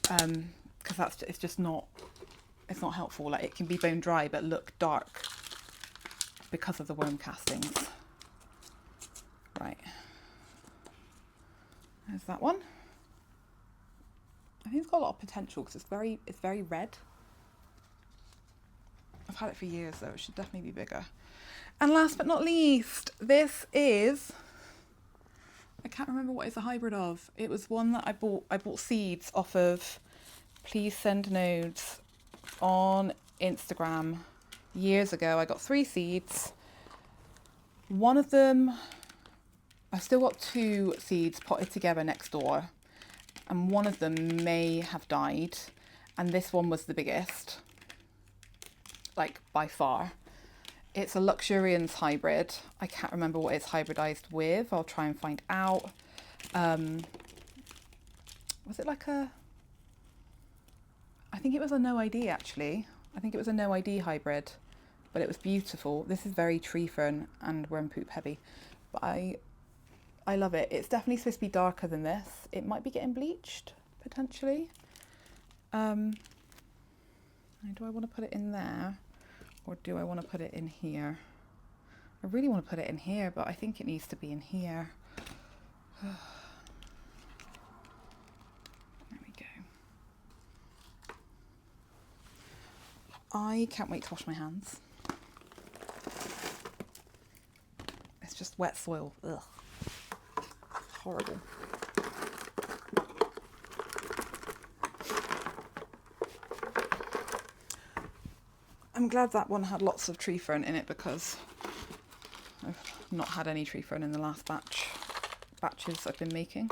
Because it's not helpful. Like it can be bone dry but look dark because of the worm castings. Right, there's that one. I think it's got a lot of potential because it's very red. I've had it for years though, it should definitely be bigger. And last but not least, this is, I can't remember what it's a hybrid of. It was one that I bought seeds off of Please Send Nodes on Instagram years ago. I got 3 seeds. One of them, I've still got 2 seeds potted together next door, and one of them may have died, and this one was the biggest, like by far. It's a Luxuriance hybrid. I can't remember what it's hybridized with. I'll try and find out. Was it like a, I think it was a no ID actually. I think it was a no ID hybrid, but it was beautiful. This is very tree fern and worm poop heavy, but I love it. It's definitely supposed to be darker than this. It might be getting bleached potentially. Do I want to put it in there, or do I want to put it in here? I really want to put it in here, but I think it needs to be in here. There we go. I can't wait to wash my hands. It's just wet soil. Ugh. Horrible. I'm glad that one had lots of tree fern in it, because I've not had any tree fern in the last batches I've been making.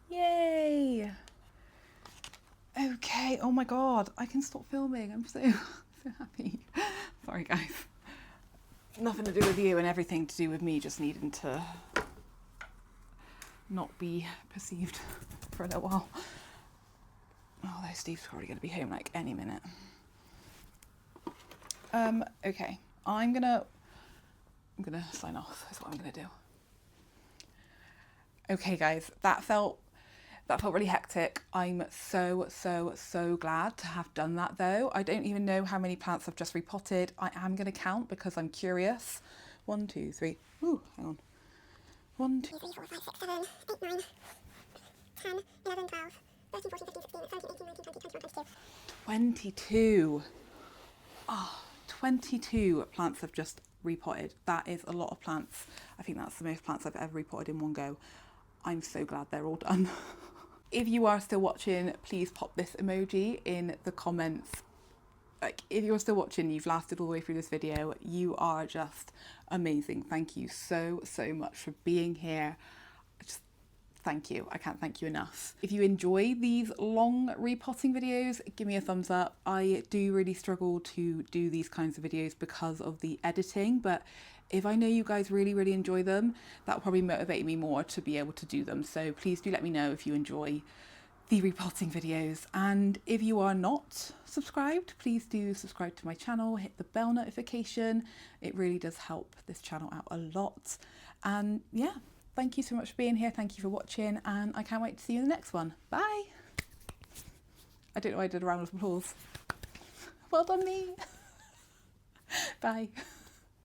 Yay! Okay, oh my god, I can stop filming. I'm so happy. Sorry guys. Nothing to do with you and everything to do with me just needing to not be perceived for a little while. Although Steve's probably going to be home like any minute. Okay, I'm gonna sign off. That's what I'm gonna do. Okay guys, that felt really hectic. I'm so glad to have done that though. I don't even know how many plants I've just repotted. I am going to count because I'm curious. 1, 2, 3. Ooh, hang on. 1, 2, 3, 4, 5, 6, 7, 8, 9, 10, 11, 12, 13, 14, 15, 16, 17, 18, 19, 20, 21, 22. 22. Oh, 22 plants I've just repotted. That is a lot of plants. I think that's the most plants I've ever repotted in one go. I'm so glad they're all done. If you are still watching, please pop this emoji in the comments. Like, if you're still watching, you've lasted all the way through this video, you are just amazing. Thank you so much for being here. Just thank you. I can't thank you enough. If you enjoy these long repotting videos, give me a thumbs up. I do really struggle to do these kinds of videos because of the editing, but if I know you guys really, really enjoy them, that will probably motivate me more to be able to do them. So please do let me know if you enjoy the repotting videos. And if you are not subscribed, please do subscribe to my channel, hit the bell notification. It really does help this channel out a lot. And yeah, thank you so much for being here. Thank you for watching, and I can't wait to see you in the next one. Bye. I don't know why I did a round of applause. Well done me. Bye.